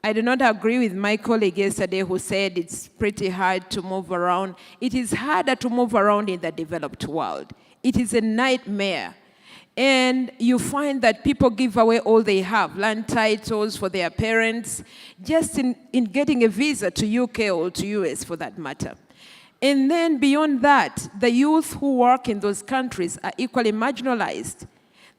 I do not agree with my colleague yesterday who said it's pretty hard to move around. It is harder to move around in the developed world. It is a nightmare. And you find that people give away all they have, land titles for their parents, just in getting a visa to UK or to US for that matter. And then beyond that, the youth who work in those countries are equally marginalized.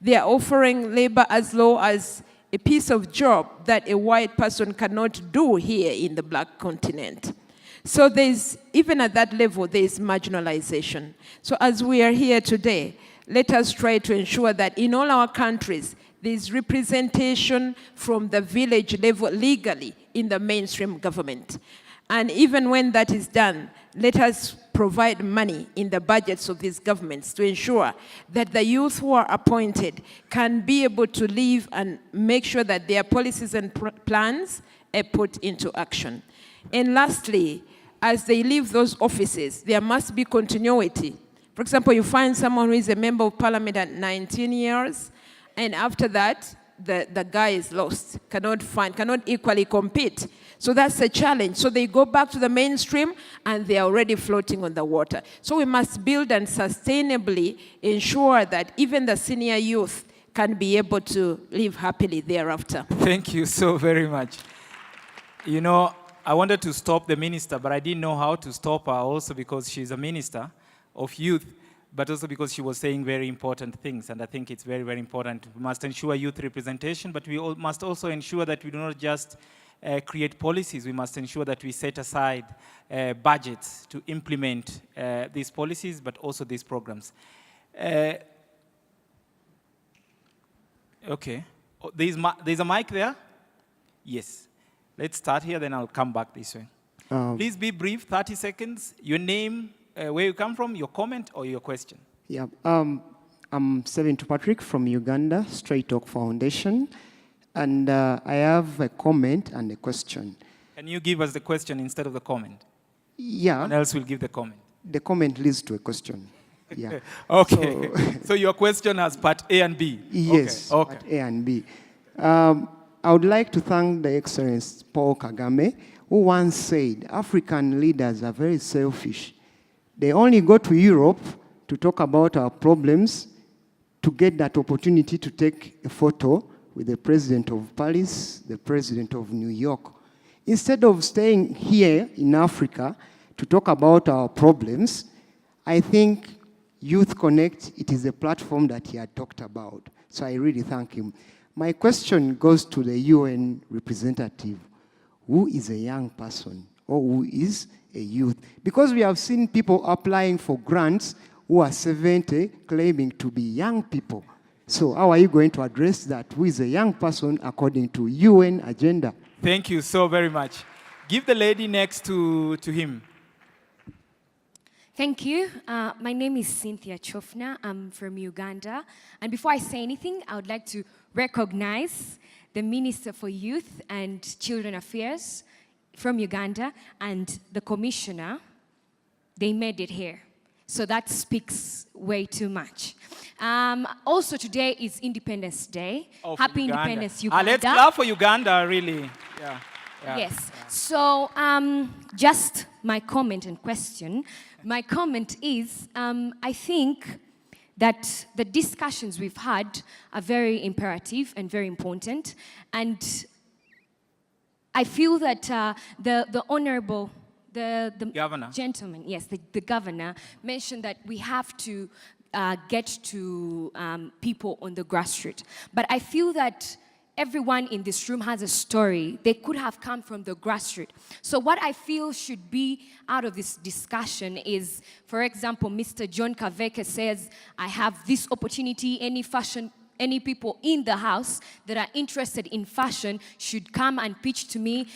They are offering labor as low as a piece of job that a white person cannot do here in the black continent. So there's, even at that level, there's marginalization. So as we are here today, let us try to ensure that in all our countries, there's representation from the village level legally in the mainstream government. And even when that is done, let us provide money in the budgets of these governments to ensure that the youth who are appointed can be able to live and make sure that their policies and plans are put into action. And lastly, as they leave those offices, there must be continuity. For example, you find someone who is a member of parliament at 19 years, and after that, the guy is lost, cannot equally compete. So that's a challenge. So they go back to the mainstream and they're already floating on the water. So we must build and sustainably ensure that even the senior youth can be able to live happily thereafter. Thank you so very much. You know, I wanted to stop the minister, but I didn't know how to stop her also because she's a minister of youth, but also because she was saying very important things, and I think it's very, very important. We must ensure youth representation, but we must also ensure that we do not just create policies. We must ensure that we set aside budgets to implement these policies, but also these programs. Okay. Oh, there's a mic there? Yes. Let's start here, then I'll come back this way. Please be brief, 30 seconds. Your name, where you come from, your comment or your question. Yeah, I'm Seventh Patrick from Uganda, Straight Talk Foundation. And I have a comment and a question. Can you give us the question instead of the comment? Yeah. And else we'll give the comment. The comment leads to a question. Yeah. Okay. So your question has part A and B. Yes, okay. part A and B. I would like to thank the Excellency Paul Kagame, who once said, African leaders are very selfish. They only go to Europe to talk about our problems, to get that opportunity to take a photo with the president of Paris, the president of New York. Instead of staying here in Africa to talk about our problems, I think Youth Connekt, it is a platform that he had talked about. So I really thank him. My question goes to the UN representative. Who is a young person or who is a youth? Because we have seen people applying for grants who are 70, claiming to be young people. So how are you going to address that? Who is a young person according to UN agenda? Thank you so very much. Give the lady next to him. Thank you. My name is Cynthia Chofna. I'm from Uganda. And before I say anything, I would like to recognize the Minister for Youth and Children Affairs from Uganda and the Commissioner. They made it here. So that speaks way too much. Also, today is Independence Day. Happy Uganda. Independence, Uganda. Let's clap for Uganda, really. Yeah. Yes. So just my comment and question. My comment is, I think that the discussions we've had are very imperative and very important. And I feel that the Honorable the Governor. gentleman, yes, the governor mentioned that we have to get to people on the grassroots. But I feel that everyone in this room has a story. They could have come from the grassroots. So what I feel should be out of this discussion is, for example, Mr. John Kaveke says, I have this opportunity, any people in the house that are interested in fashion should come and pitch to me.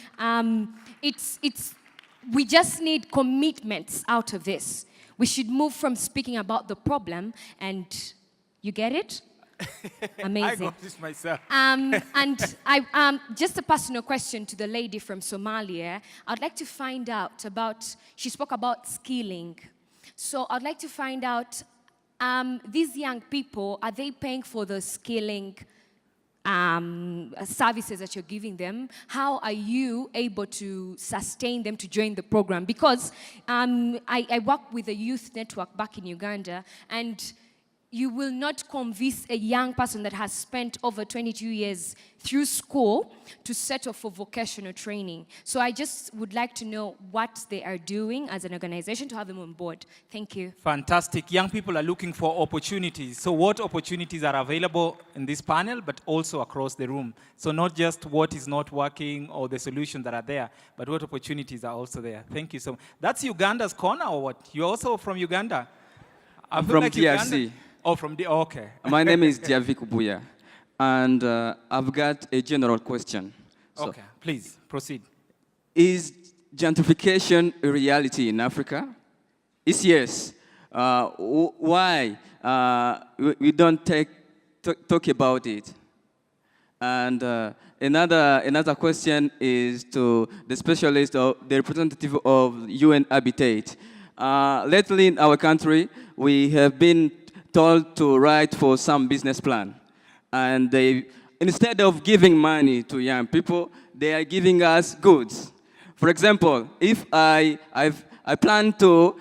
We just need commitments out of this. We should move from speaking about the problem, and you get it? Amazing. I got this myself. And just a personal question to the lady from Somalia. I'd like to find out about, she spoke about skilling. So I'd like to find out, these young people, are they paying for the skilling services that you're giving them? How are you able to sustain them to join the program? Because I work with a youth network back in Uganda, and you will not convince a young person that has spent over 22 years through school to settle for vocational training. So I just would like to know what they are doing as an organization to have them on board. Thank you. Fantastic. Young people are looking for opportunities. So what opportunities are available in this panel, but also across the room? So not just what is not working or the solutions that are there, but what opportunities are also there. Thank you so much. That's Uganda's corner, or what? You're also from Uganda? I'm from DRC. Uganda. Oh, from the, okay. My name is Diavi Kubuya, and I've got a general question. So, okay, please, proceed. Is gentrification a reality in Africa? If yes, why we don't talk about it? And another question is to the specialist, or the representative of UN Habitat. Lately in our country, we have been told to write for some business plan. And they, instead of giving money to young people, they are giving us goods. For example, if I plan to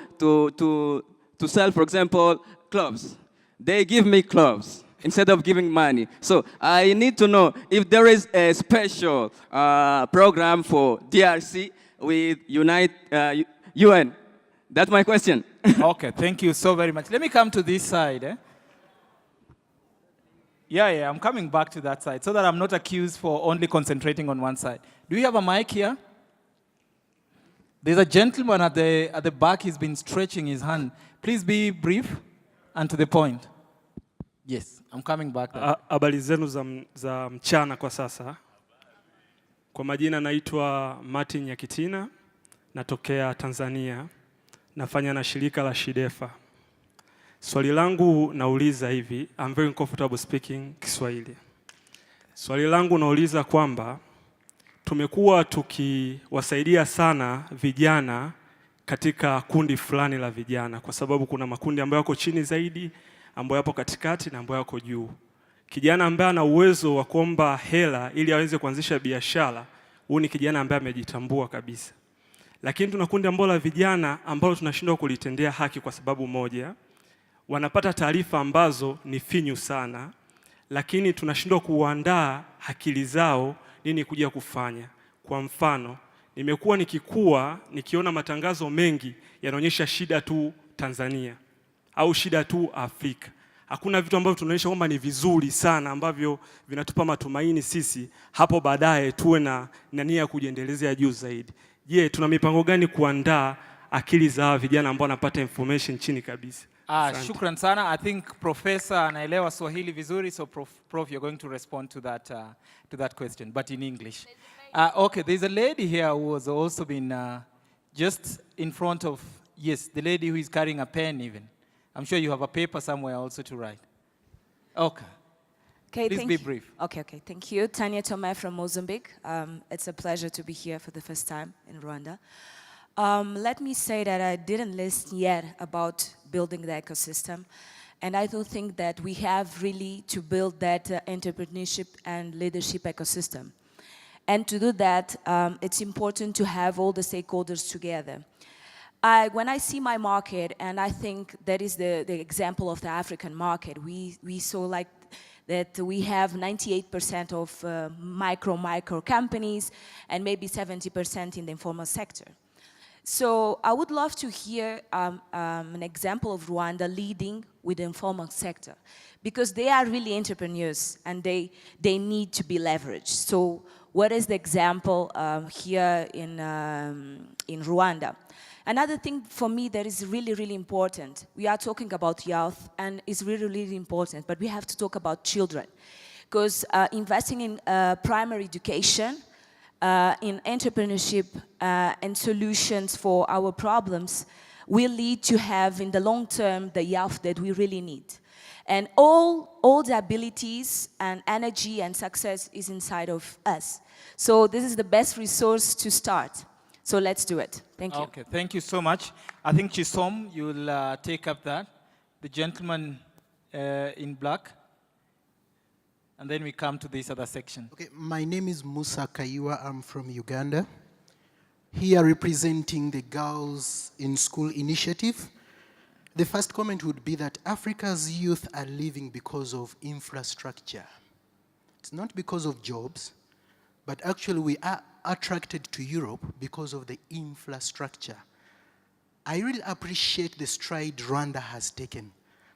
sell, for example, clothes, they give me clothes instead of giving money. So I need to know if there is a special program for DRC with UN. That's my question. Okay, thank you so very much. Let me come to this side. Yeah, I'm coming back to that side so that I'm not accused for only concentrating on one side. Do you have a mic here? There's a gentleman at the back. He's been stretching his hand. Please be brief and to the point. Yes, I'm coming back. Habari zenu za mchana kwa sasa. Kwa majina naitwa Martin Nyakitina, natokea Tanzania. Nafanya na shirika la Shidefa. Swali langu nauliza hivi, I'm very comfortable speaking Kiswahili. Swali langu nauliza kwamba tumekuwa tukiwasaidia sana vijana katika kundi fulani la vijana, kwa sababu kuna makundi ambayo yako chini zaidi, ambayo yapo katikati na ambayo yako juu. Kijana ambaye ana uwezo wa kuomba hela ili aweze kuanzisha biashara, huyu ni kijana ambaye amejitambua kabisa. Lakini tuna kundi ambalo la vijana ambao tunashindwa kulitendea haki kwa sababu moja, wanapata taarifa ambazo ni finyu sana, lakini tunashindwa kuandaa akili zao nini kuja kufanya. Kwa mfano, nimekuwa nikikua nikiona matangazo mengi yanaonyesha shida tu Tanzania au shida tu Afrika. Hakuna vitu ambavyo tunaonyesha kwamba ni vizuri sana ambavyo vinatupa matumaini sisi hapo baadaye tuwe na nia ya kujiendelezea juu zaidi. Je, tuna mipango gani kuandaa akili za vijana ambao wanapata information chini kabisa? Shukran sana. I think Professor anaelewa Swahili vizuri, so Prof, you're going to respond to that question, but in English. Okay, there's a lady here who has also been just in front of, yes, the lady who is carrying a pen even. I'm sure you have a paper somewhere also to write. Okay. Okay, please be brief. Okay, thank you. Tanya Tome from Mozambique. It's a pleasure to be here for the first time in Rwanda. Let me say that I didn't listen yet about building the ecosystem. And I do think that we have really to build that entrepreneurship and leadership ecosystem. And to do that, it's important to have all the stakeholders together. When I see my market, and I think that is the example of the African market, we saw like that we have 98% of micro companies and maybe 70% in the informal sector. So I would love to hear an example of Rwanda leading with the informal sector, because they are really entrepreneurs and they need to be leveraged. So what is the example here in Rwanda? Another thing for me that is really, really important, we are talking about youth and it's really, really important, but we have to talk about children. Because investing in primary education, in entrepreneurship and solutions for our problems will lead to have in the long term the youth that we really need. And all the abilities and energy and success is inside of us. So this is the best resource to start. So let's do it. Thank you. Okay, thank you so much. I think Chisom, you'll take up that. The gentleman in black. And then we come to this other section. Okay, my name is Musa Kaiwa. I'm from Uganda. Here representing the Girls in School initiative. The first comment would be that Africa's youth are living because of infrastructure. It's not because of jobs, but actually we are attracted to Europe because of the infrastructure. I really appreciate the stride Rwanda has taken.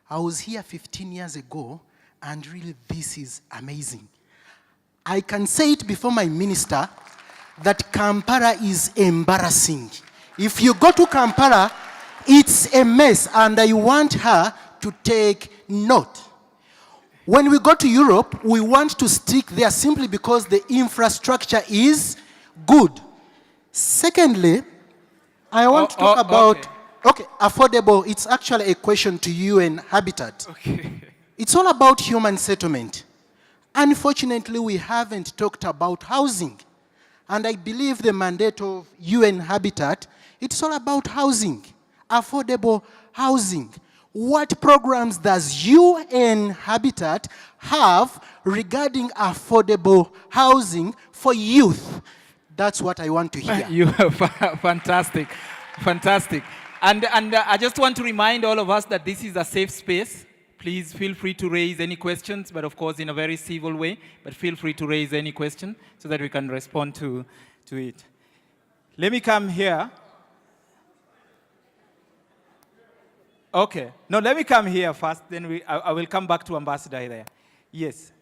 I was here 15 years ago, and really this is amazing. I can say it before my minister that Kampala is embarrassing. If you go to Kampala, it's a mess, and I want her to take note. When we go to Europe, we want to stick there simply because the infrastructure is good. Secondly, I want to talk about, affordable. It's actually a question to you and Habitat. Okay. It's all about human settlement. Unfortunately, we haven't talked about housing. And I believe the mandate of UN Habitat, it's all about housing, affordable housing. What programs does UN Habitat have regarding affordable housing for youth? That's what I want to hear. You are fantastic, fantastic. And I just want to remind all of us that this is a safe space. Please feel free to raise any questions, but of course in a very civil way, but feel free to raise any question so that we can respond to it. Let me come here. Okay, no, let me come here first, then I will come back to Ambassador there. Yes.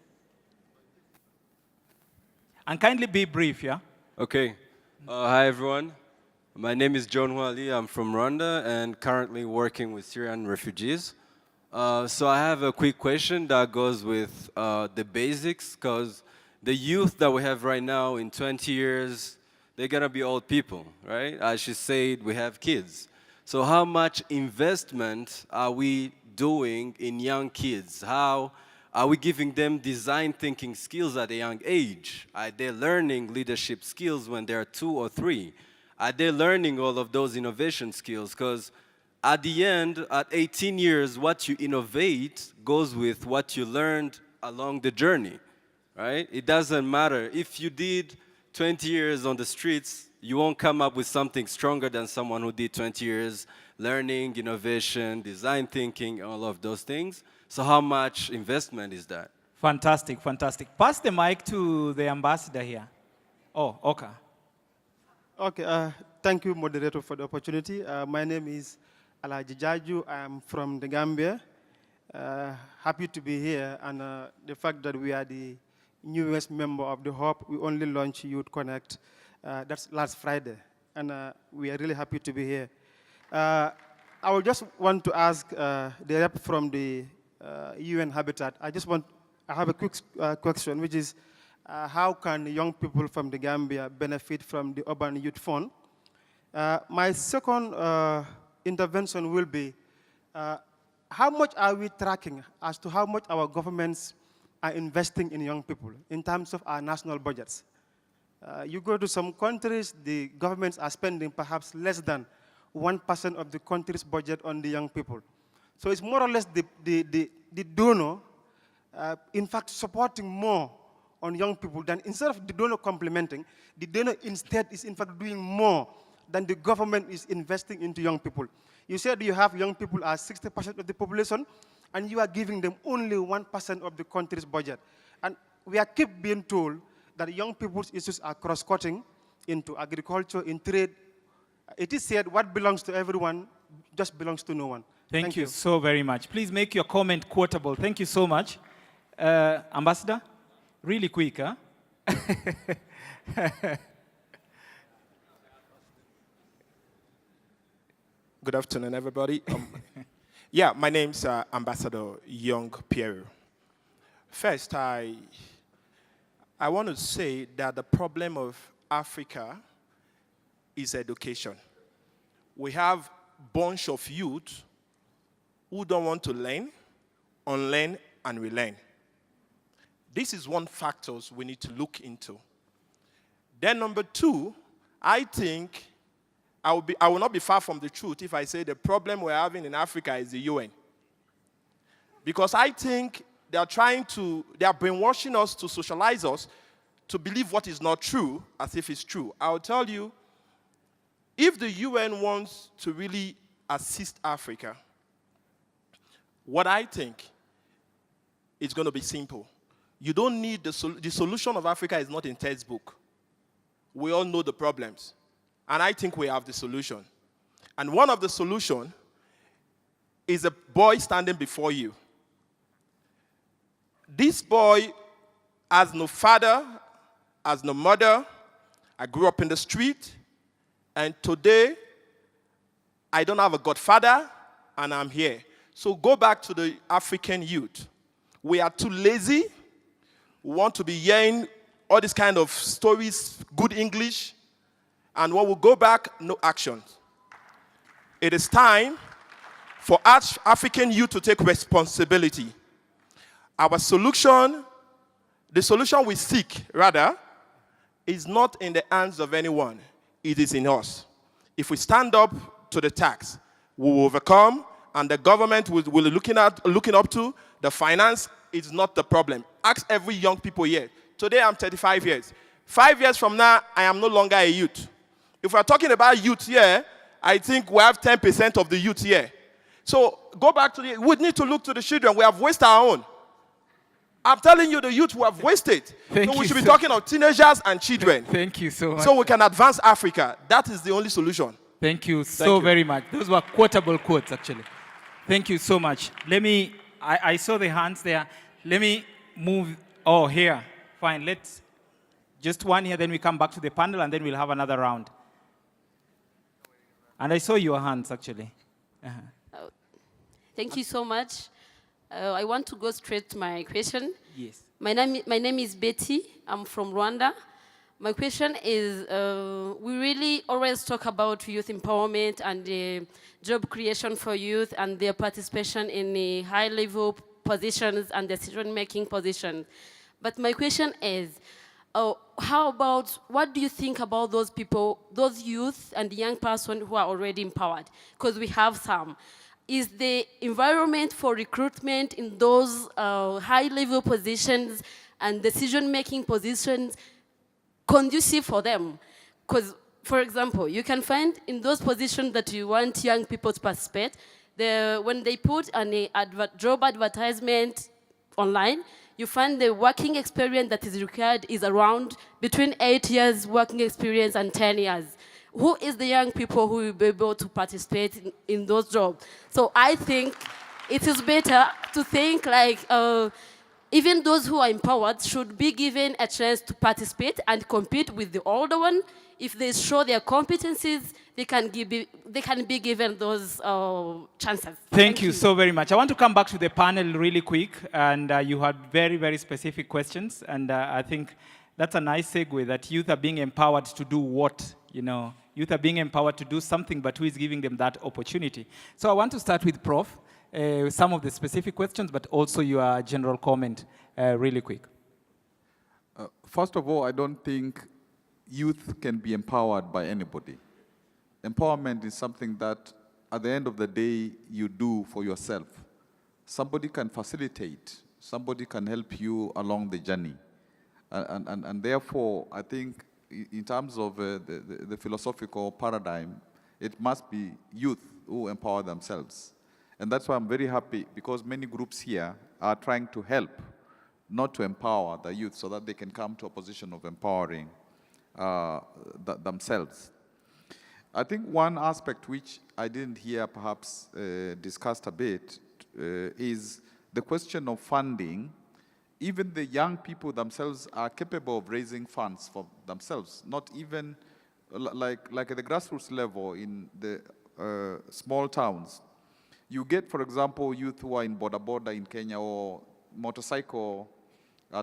And kindly be brief, yeah? Okay. Hi, everyone. My name is John Wali. I'm from Rwanda and currently working with Syrian refugees. So I have a quick question that goes with the basics, because the youth that we have right now in 20 years, they're going to be old people, right? As she said, we have kids. So how much investment are we doing in young kids? How are we giving them design thinking skills at a young age? Are they learning leadership skills when they're 2 or 3? Are they learning all of those innovation skills? Because at the end, at 18 years, what you innovate goes with what you learned along the journey, right? It doesn't matter. If you did 20 years on the streets, you won't come up with something stronger than someone who did 20 years learning, innovation, design thinking, all of those things. So how much investment is that? Fantastic, fantastic. Pass the mic to the ambassador here. Oh, okay. Okay, thank you, moderator, for the opportunity. My name is Alaji Jaju. I am from the Gambia. Happy to be here, and the fact that we are the newest member of the hub, we only launched Youth Connekt. That's last Friday, and we are really happy to be here. I would just want to ask the rep from the UN Habitat. I have a quick question, which is, how can young people from the Gambia benefit from the Urban Youth Fund? My second intervention will be, how much are we tracking as to how much our governments are investing in young people in terms of our national budgets? You go to some countries, the governments are spending perhaps less than 1% of the country's budget on the young people. So it's more or less the donor, in fact, supporting more on young people than, instead of the donor complementing, the donor instead is in fact doing more than the government is investing into young people. You said you have young people as 60% of the population, and you are giving them only 1% of the country's budget. And we are keep being told that young people's issues are cross-cutting into agriculture, in trade, It is said, what belongs to everyone just belongs to no one. Thank you so very much. Please make your comment quotable. Thank you so much. Ambassador, really quick, huh? Good afternoon, everybody. Yeah, my name's Ambassador Young Pierre. First, I want to say that the problem of Africa is education. We have a bunch of youth who don't want to learn, unlearn, and relearn. This is one factor we need to look into. Then number two, I think I will not be far from the truth if I say the problem we're having in Africa is the UN. Because I think they are brainwashing us to socialize us to believe what is not true as if it's true. I'll tell you, if the UN wants to really assist Africa, what I think is going to be simple. You don't need the solution of Africa is not in textbook. We all know the problems. And I think we have the solution. And one of the solutions is a boy standing before you. This boy has no father, has no mother. I grew up in the street. And today, I don't have a godfather, and I'm here. So go back to the African youth. We are too lazy. We want to be hearing all these kind of stories, good English. And when we go back, no action. It is time for African youth to take responsibility. Our solution, the solution we seek, rather, is not in the hands of anyone. It is in us. If we stand up to the task, we will overcome, and the government will be looking up to. The finance is not the problem. Ask every young people here. Today I'm 35 years. 5 years from now, I am no longer a youth. If we're talking about youth here, I think we have 10% of the youth here. So go back to we need to look to the children. We have wasted our own. I'm telling you, the youth we have wasted. So we should be talking of teenagers and children. Thank you so much. So we can advance Africa. That is the only solution. Thank you so very much. Those were quotable quotes, actually. Thank you so much. I saw the hands there. Let me move, here. Fine, let's, just one here, then we come back to the panel, and then we'll have another round. And I saw your hands, actually. Thank you so much. I want to go straight to my question. Yes. My name is Betty. I'm from Rwanda. My question is, we really always talk about youth empowerment and job creation for youth and their participation in the high-level positions and decision-making positions. But my question is, how about, what do you think about those people, those youth and young persons who are already empowered? Because we have some. Is the environment for recruitment in those high-level positions and decision-making positions conducive for them? Because, for example, you can find in those positions that you want young people to participate, when they put a job advertisement online, you find the working experience that is required is around between 8 years working experience and 10 years. Who is the young people who will be able to participate in those jobs? So I think it is better to think like even those who are empowered should be given a chance to participate and compete with the older one. If they show their competencies, they can be given those chances. Thank you so very much. I want to come back to the panel really quick, and you had very, very specific questions, and I think that's a nice segue that youth are being empowered to do what, you know? Youth are being empowered to do something, but who is giving them that opportunity? So I want to start with Prof, some of the specific questions, but also your general comment really quick. First of all, I don't think youth can be empowered by anybody. Empowerment is something that, at the end of the day, you do for yourself. Somebody can facilitate. Somebody can help you along the journey. And therefore, I think, in terms of the philosophical paradigm, it must be youth who empower themselves. And that's why I'm very happy, because many groups here are trying to help, not to empower the youth, so that they can come to a position of empowering themselves. I think one aspect which I didn't hear perhaps discussed a bit is the question of funding. Even the young people themselves are capable of raising funds for themselves, not even like at the grassroots level in the small towns. You get, for example, youth who are in boda in Kenya or motorcycle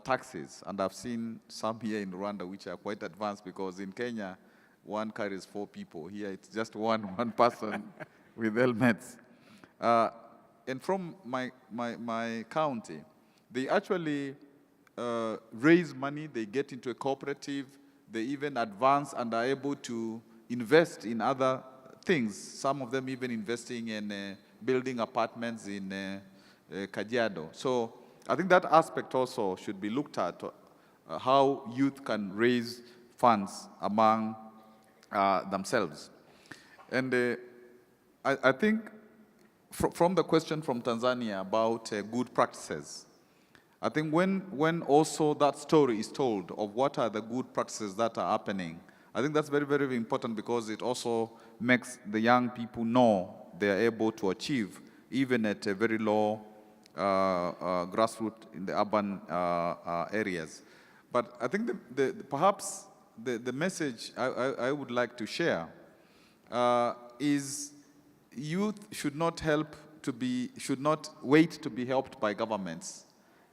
taxis, and I've seen some here in Rwanda which are quite advanced, because in Kenya, one carries 4 people. Here it's just one person with helmets. And from my county, they actually raise money, they get into a cooperative, they even advance and are able to invest in other things. Some of them even investing in building apartments in Kajiado. So I think that aspect also should be looked at, how youth can raise funds among themselves. And I think from the question from Tanzania about good practices, I think when also that story is told of what are the good practices that are happening, I think that's very, very important, because it also makes the young people know they are able to achieve, even at a very low grassroots in the urban areas. But I think perhaps the message I would like to share is youth should not wait to be helped by governments.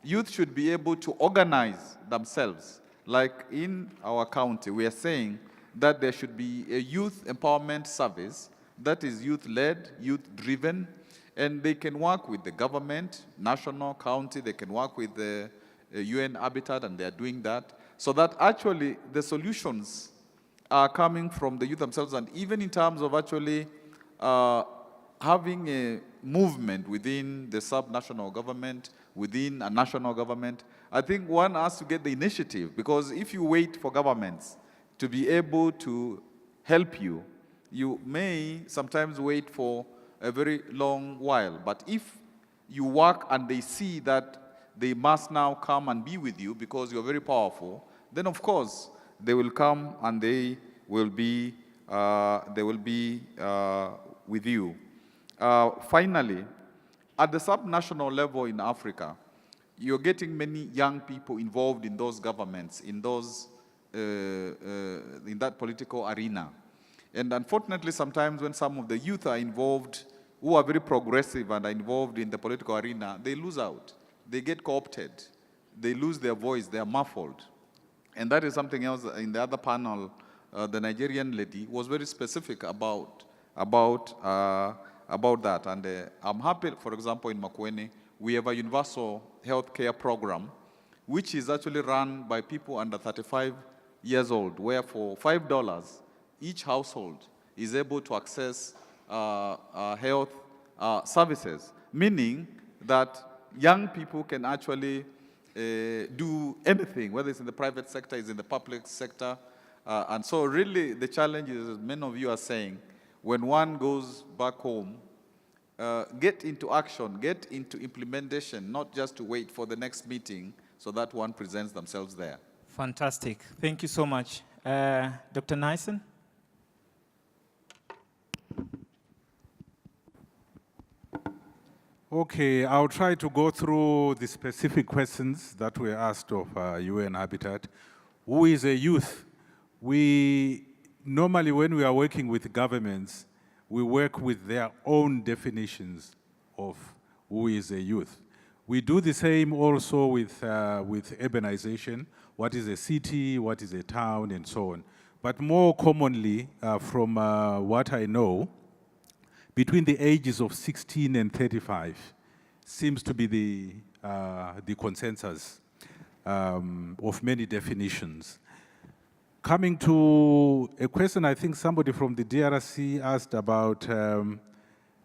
Youth should be able to organize themselves. Like in our county, we are saying that there should be a youth empowerment service that is youth-led, youth-driven, and they can work with the government, national, county, they can work with the UN Habitat, and they are doing that, so that actually the solutions are coming from the youth themselves, and even in terms of actually having a movement within the sub-national government, within a national government. I think one has to get the initiative, because if you wait for governments to be able to help you, you may sometimes wait for a very long while. But if you work and they see that they must now come and be with you because you're very powerful, then of course they will come and they will be with you. Finally, at the sub-national level in Africa, you're getting many young people involved in those governments, in that political arena. And unfortunately, sometimes when some of the youth are involved, who are very progressive and are involved in the political arena, they lose out. They get co-opted. They lose their voice. They are muffled. And that is something else. In the other panel, the Nigerian lady was very specific about that. And I'm happy, for example, in Makueni, we have a universal healthcare program, which is actually run by people under 35 years old, where for $5, each household is able to access health services, meaning that young people can actually do anything, whether it's in the private sector, it's in the public sector. And so really the challenge is, as many of you are saying, when one goes back home, get into action, get into implementation, not just to wait for the next meeting so that one presents themselves there. Fantastic. Thank you so much. Dr. Nyson? Okay, I'll try to go through the specific questions that were asked of UN Habitat. Who is a youth? We normally, when we are working with governments, we work with their own definitions of who is a youth. We do the same also with urbanization. What is a city, what is a town, and so on. But more commonly, from what I know, between the ages of 16 and 35 seems to be the consensus of many definitions. Coming to a question, I think somebody from the DRC asked about a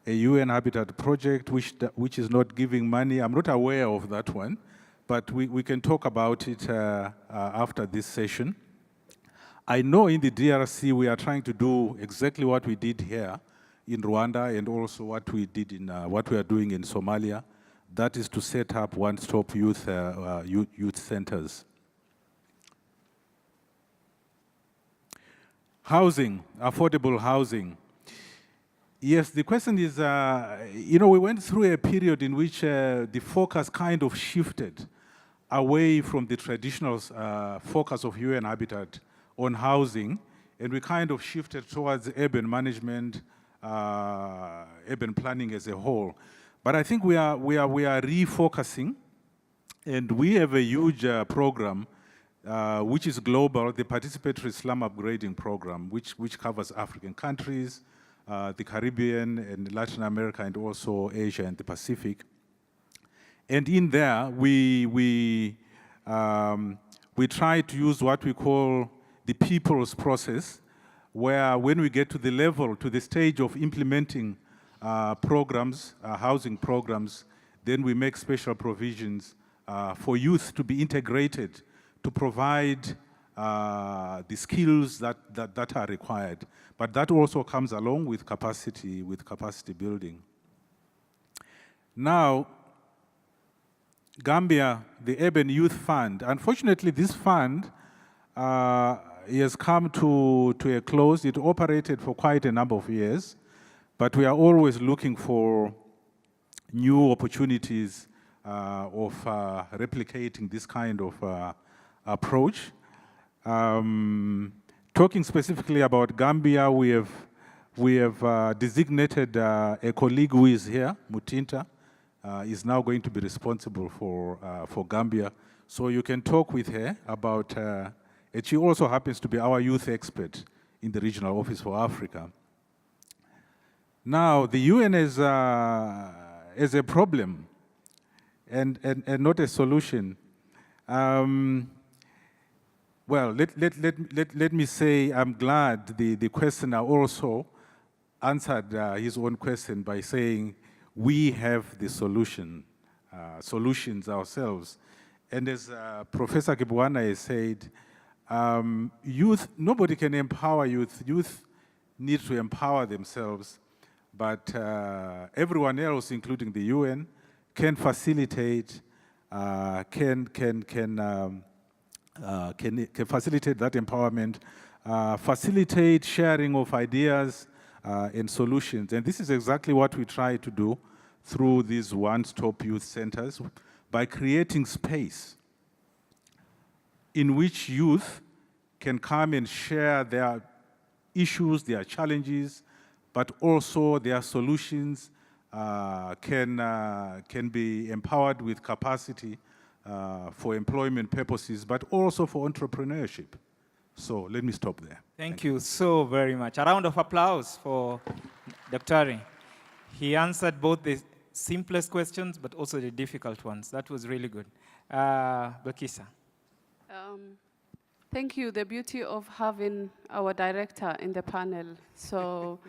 UN Habitat project which is not giving money. I'm not aware of that one, but we can talk about it after this session. I know in the DRC we are trying to do exactly what we did here in Rwanda, and also what we did in what we are doing in Somalia. That is to set up one-stop youth centers. Housing, affordable housing. Yes, the question is, we went through a period in which the focus kind of shifted away from the traditional focus of UN Habitat on housing, and we kind of shifted towards urban management, urban planning as a whole. But I think we are refocusing, and we have a huge program which is global, the Participatory Slum Upgrading Program, which covers African countries, the Caribbean and Latin America, and also Asia and the Pacific. And in there, we try to use what we call the people's process, where when we get to the level, to the stage of implementing programs, housing programs, then we make special provisions for youth to be integrated to provide the skills that are required. But that also comes along with capacity building. Now, Gambia, the Urban Youth Fund, unfortunately this fund has come to a close. It operated for quite a number of years, but we are always looking for new opportunities of replicating this kind of approach. Talking specifically about Gambia, we have designated a colleague who is here, Mutinta, is now going to be responsible for Gambia. So you can talk with her about, and she also happens to be our youth expert in the Regional Office for Africa. Now, the UN is a problem and not a solution. Well, let me say I'm glad the questioner also answered his own question by saying we have the solutions ourselves. And as Professor Kibwana has said, youth, nobody can empower youth. Youth need to empower themselves, but everyone else, including the UN, can facilitate, can facilitate that empowerment, facilitate sharing of ideas and solutions. And this is exactly what we try to do through these one-stop youth centers by creating space in which youth can come and share their issues, their challenges, but also their solutions can be empowered with capacity for employment purposes, but also for entrepreneurship. So let me stop there. Thank you so very much. A round of applause for Dr. Ari. He answered both the simplest questions, but also the difficult ones. That was really good. Bakisa. Thank you. The beauty of having our director in the panel. So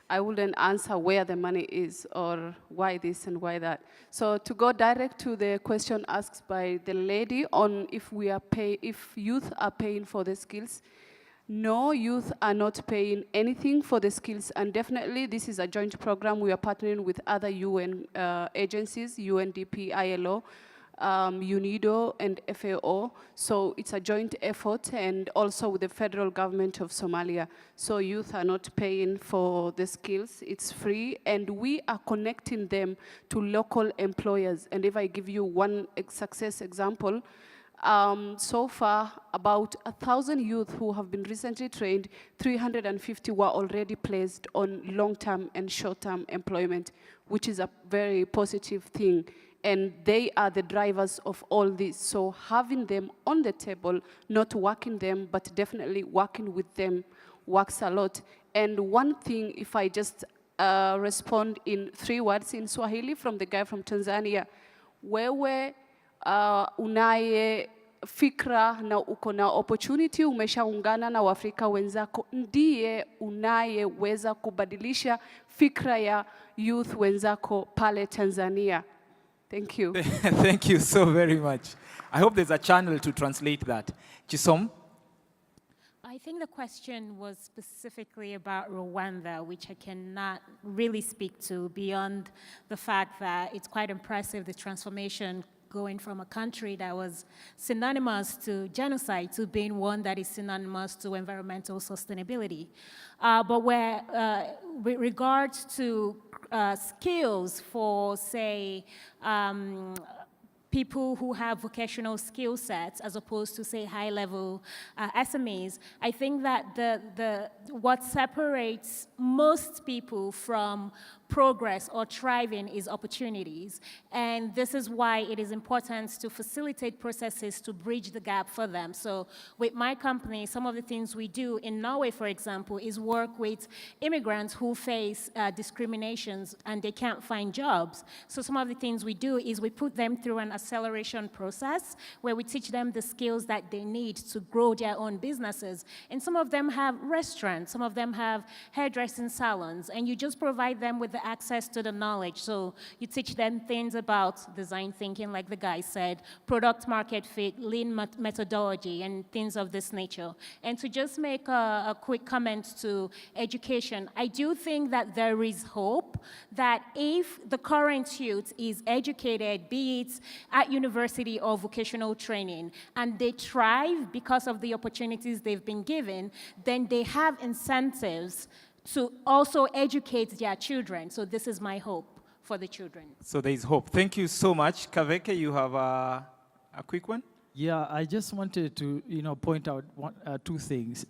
I wouldn't answer where the money is or why this and why that. So to go direct to the question asked by the lady on if youth are paying for the skills. No, youth are not paying anything for the skills, and definitely this is a joint program. We are partnering with other UN agencies, UNDP, ILO, UNIDO, and FAO. So it's a joint effort, and also with the federal government of Somalia. So youth are not paying for the skills, it's free, and we are connecting them to local employers. And if I give you one success example, so far, about 1,000 youth who have been recently trained, 350 were already placed on long-term and short-term employment, which is a very positive thing. And they are the drivers of all this. So having them on the table, not working them, but definitely working with them works a lot. And one thing, if I just respond in 3 words in Swahili from the guy from Tanzania, wewe unaye fikra na uko na opportunity, umeshaungana na Waafrika wenzako, ndiye unayeweza kubadilisha fikra ya youth wenzako pale Tanzania. Thank you. Thank you so very much. I hope there's a channel to translate that. Chisom? I think the question was specifically about Rwanda, which I cannot really speak to beyond the fact that it's quite impressive, the transformation going from a country that was synonymous to genocide to being one that is synonymous to environmental sustainability. But with regards to skills for, say, people who have vocational skill sets as opposed to, say, high-level SMEs, I think that what separates most people from progress or thriving is opportunities. And this is why it is important to facilitate processes to bridge the gap for them. So with my company, some of the things we do in Norway, for example, is work with immigrants who face discriminations and they can't find jobs. So some of the things we do is we put them through an acceleration process where we teach them the skills that they need to grow their own businesses. And some of them have restaurants, some of them have hairdressing salons, and you just provide them with the access to the knowledge. So you teach them things about design thinking, like the guy said, product market fit, lean methodology, and things of this nature. And to just make a quick comment to education, I do think that there is hope that if the current youth is educated, be it at university or vocational training, and they thrive because of the opportunities they've been given, then they have incentives to also educate their children. So this is my hope for the children. So there is hope. Thank you so much. Kaveke, you have a quick one? Yeah, I just wanted to, point out two things.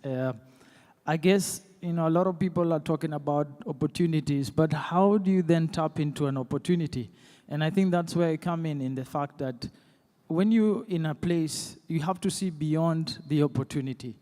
I guess, a lot of people are talking about opportunities, but how do you then tap into an opportunity? And I think that's where I come in the fact that when you're in a place, you have to see beyond the opportunity.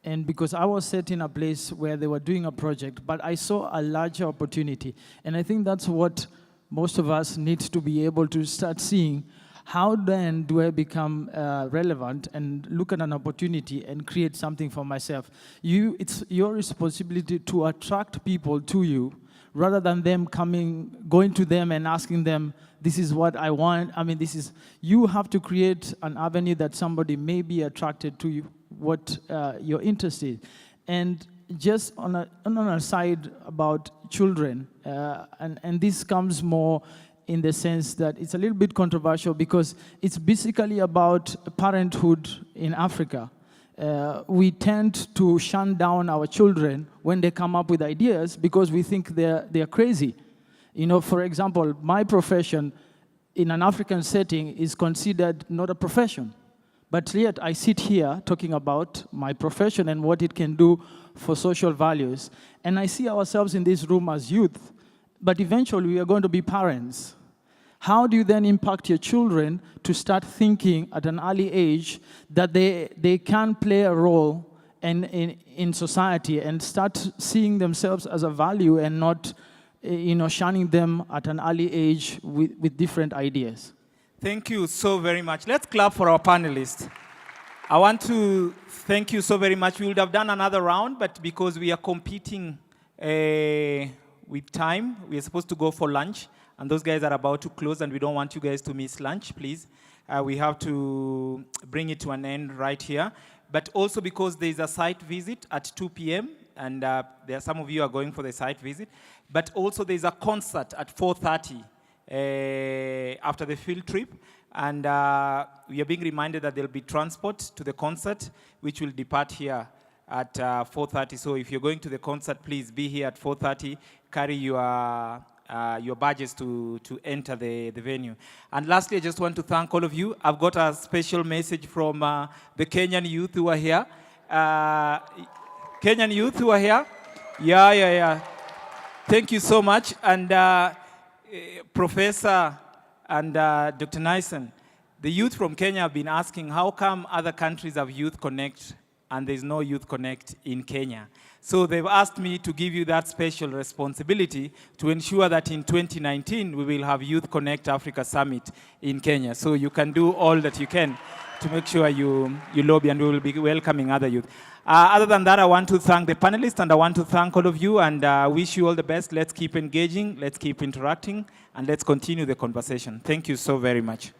And because I was set in a place where they were doing a project, but I saw a larger opportunity. And I think that's what most of us need to be able to start seeing. How then do I become relevant and look at an opportunity and create something for myself? It's your responsibility to attract people to you rather than them going to them and asking them, this is what I want. I mean, you have to create an avenue that somebody may be attracted to you, what you're interested in. And just on a side about children, and this comes more in the sense that it's a little bit controversial because it's basically about parenthood in Africa. We tend to shun down our children when they come up with ideas because we think they're crazy. For example, my profession in an African setting is considered not a profession. But yet I sit here talking about my profession and what it can do for social values. And I see ourselves in this room as youth, but eventually we are going to be parents. How do you then impact your children to start thinking at an early age that they can play a role in society and start seeing themselves as a value and not shunning them at an early age with different ideas? Thank you so very much. Let's clap for our panelists. I want to thank you so very much. We would have done another round, but because we are competing with time, we are supposed to go for lunch, and those guys are about to close, and we don't want you guys to miss lunch, please. We have to bring it to an end right here. But also because there's a site visit at 2 p.m., and there are some of you are going for the site visit, but also there's a concert at 4:30. After the field trip, and we are being reminded that there'll be transport to the concert, which will depart here at 4:30. So if you're going to the concert, please be here at 4:30. Carry your badges to enter the venue. And lastly, I just want to thank all of you. I've got a special message from the Kenyan youth who are here. Kenyan youth who are here? Yeah. Thank you so much. And Professor and Dr. Nyson, the youth from Kenya have been asking how come other countries have Youth Connekt and there's no Youth Connekt in Kenya. So they've asked me to give you that special responsibility to ensure that in 2019 we will have Youth Connekt Africa Summit in Kenya. So you can do all that you can to make sure you lobby, and we will be welcoming other youth. Other than that, I want to thank the panelists, and I want to thank all of you, and wish you all the best. Let's keep engaging, let's keep interacting, and let's continue the conversation. Thank you so very much.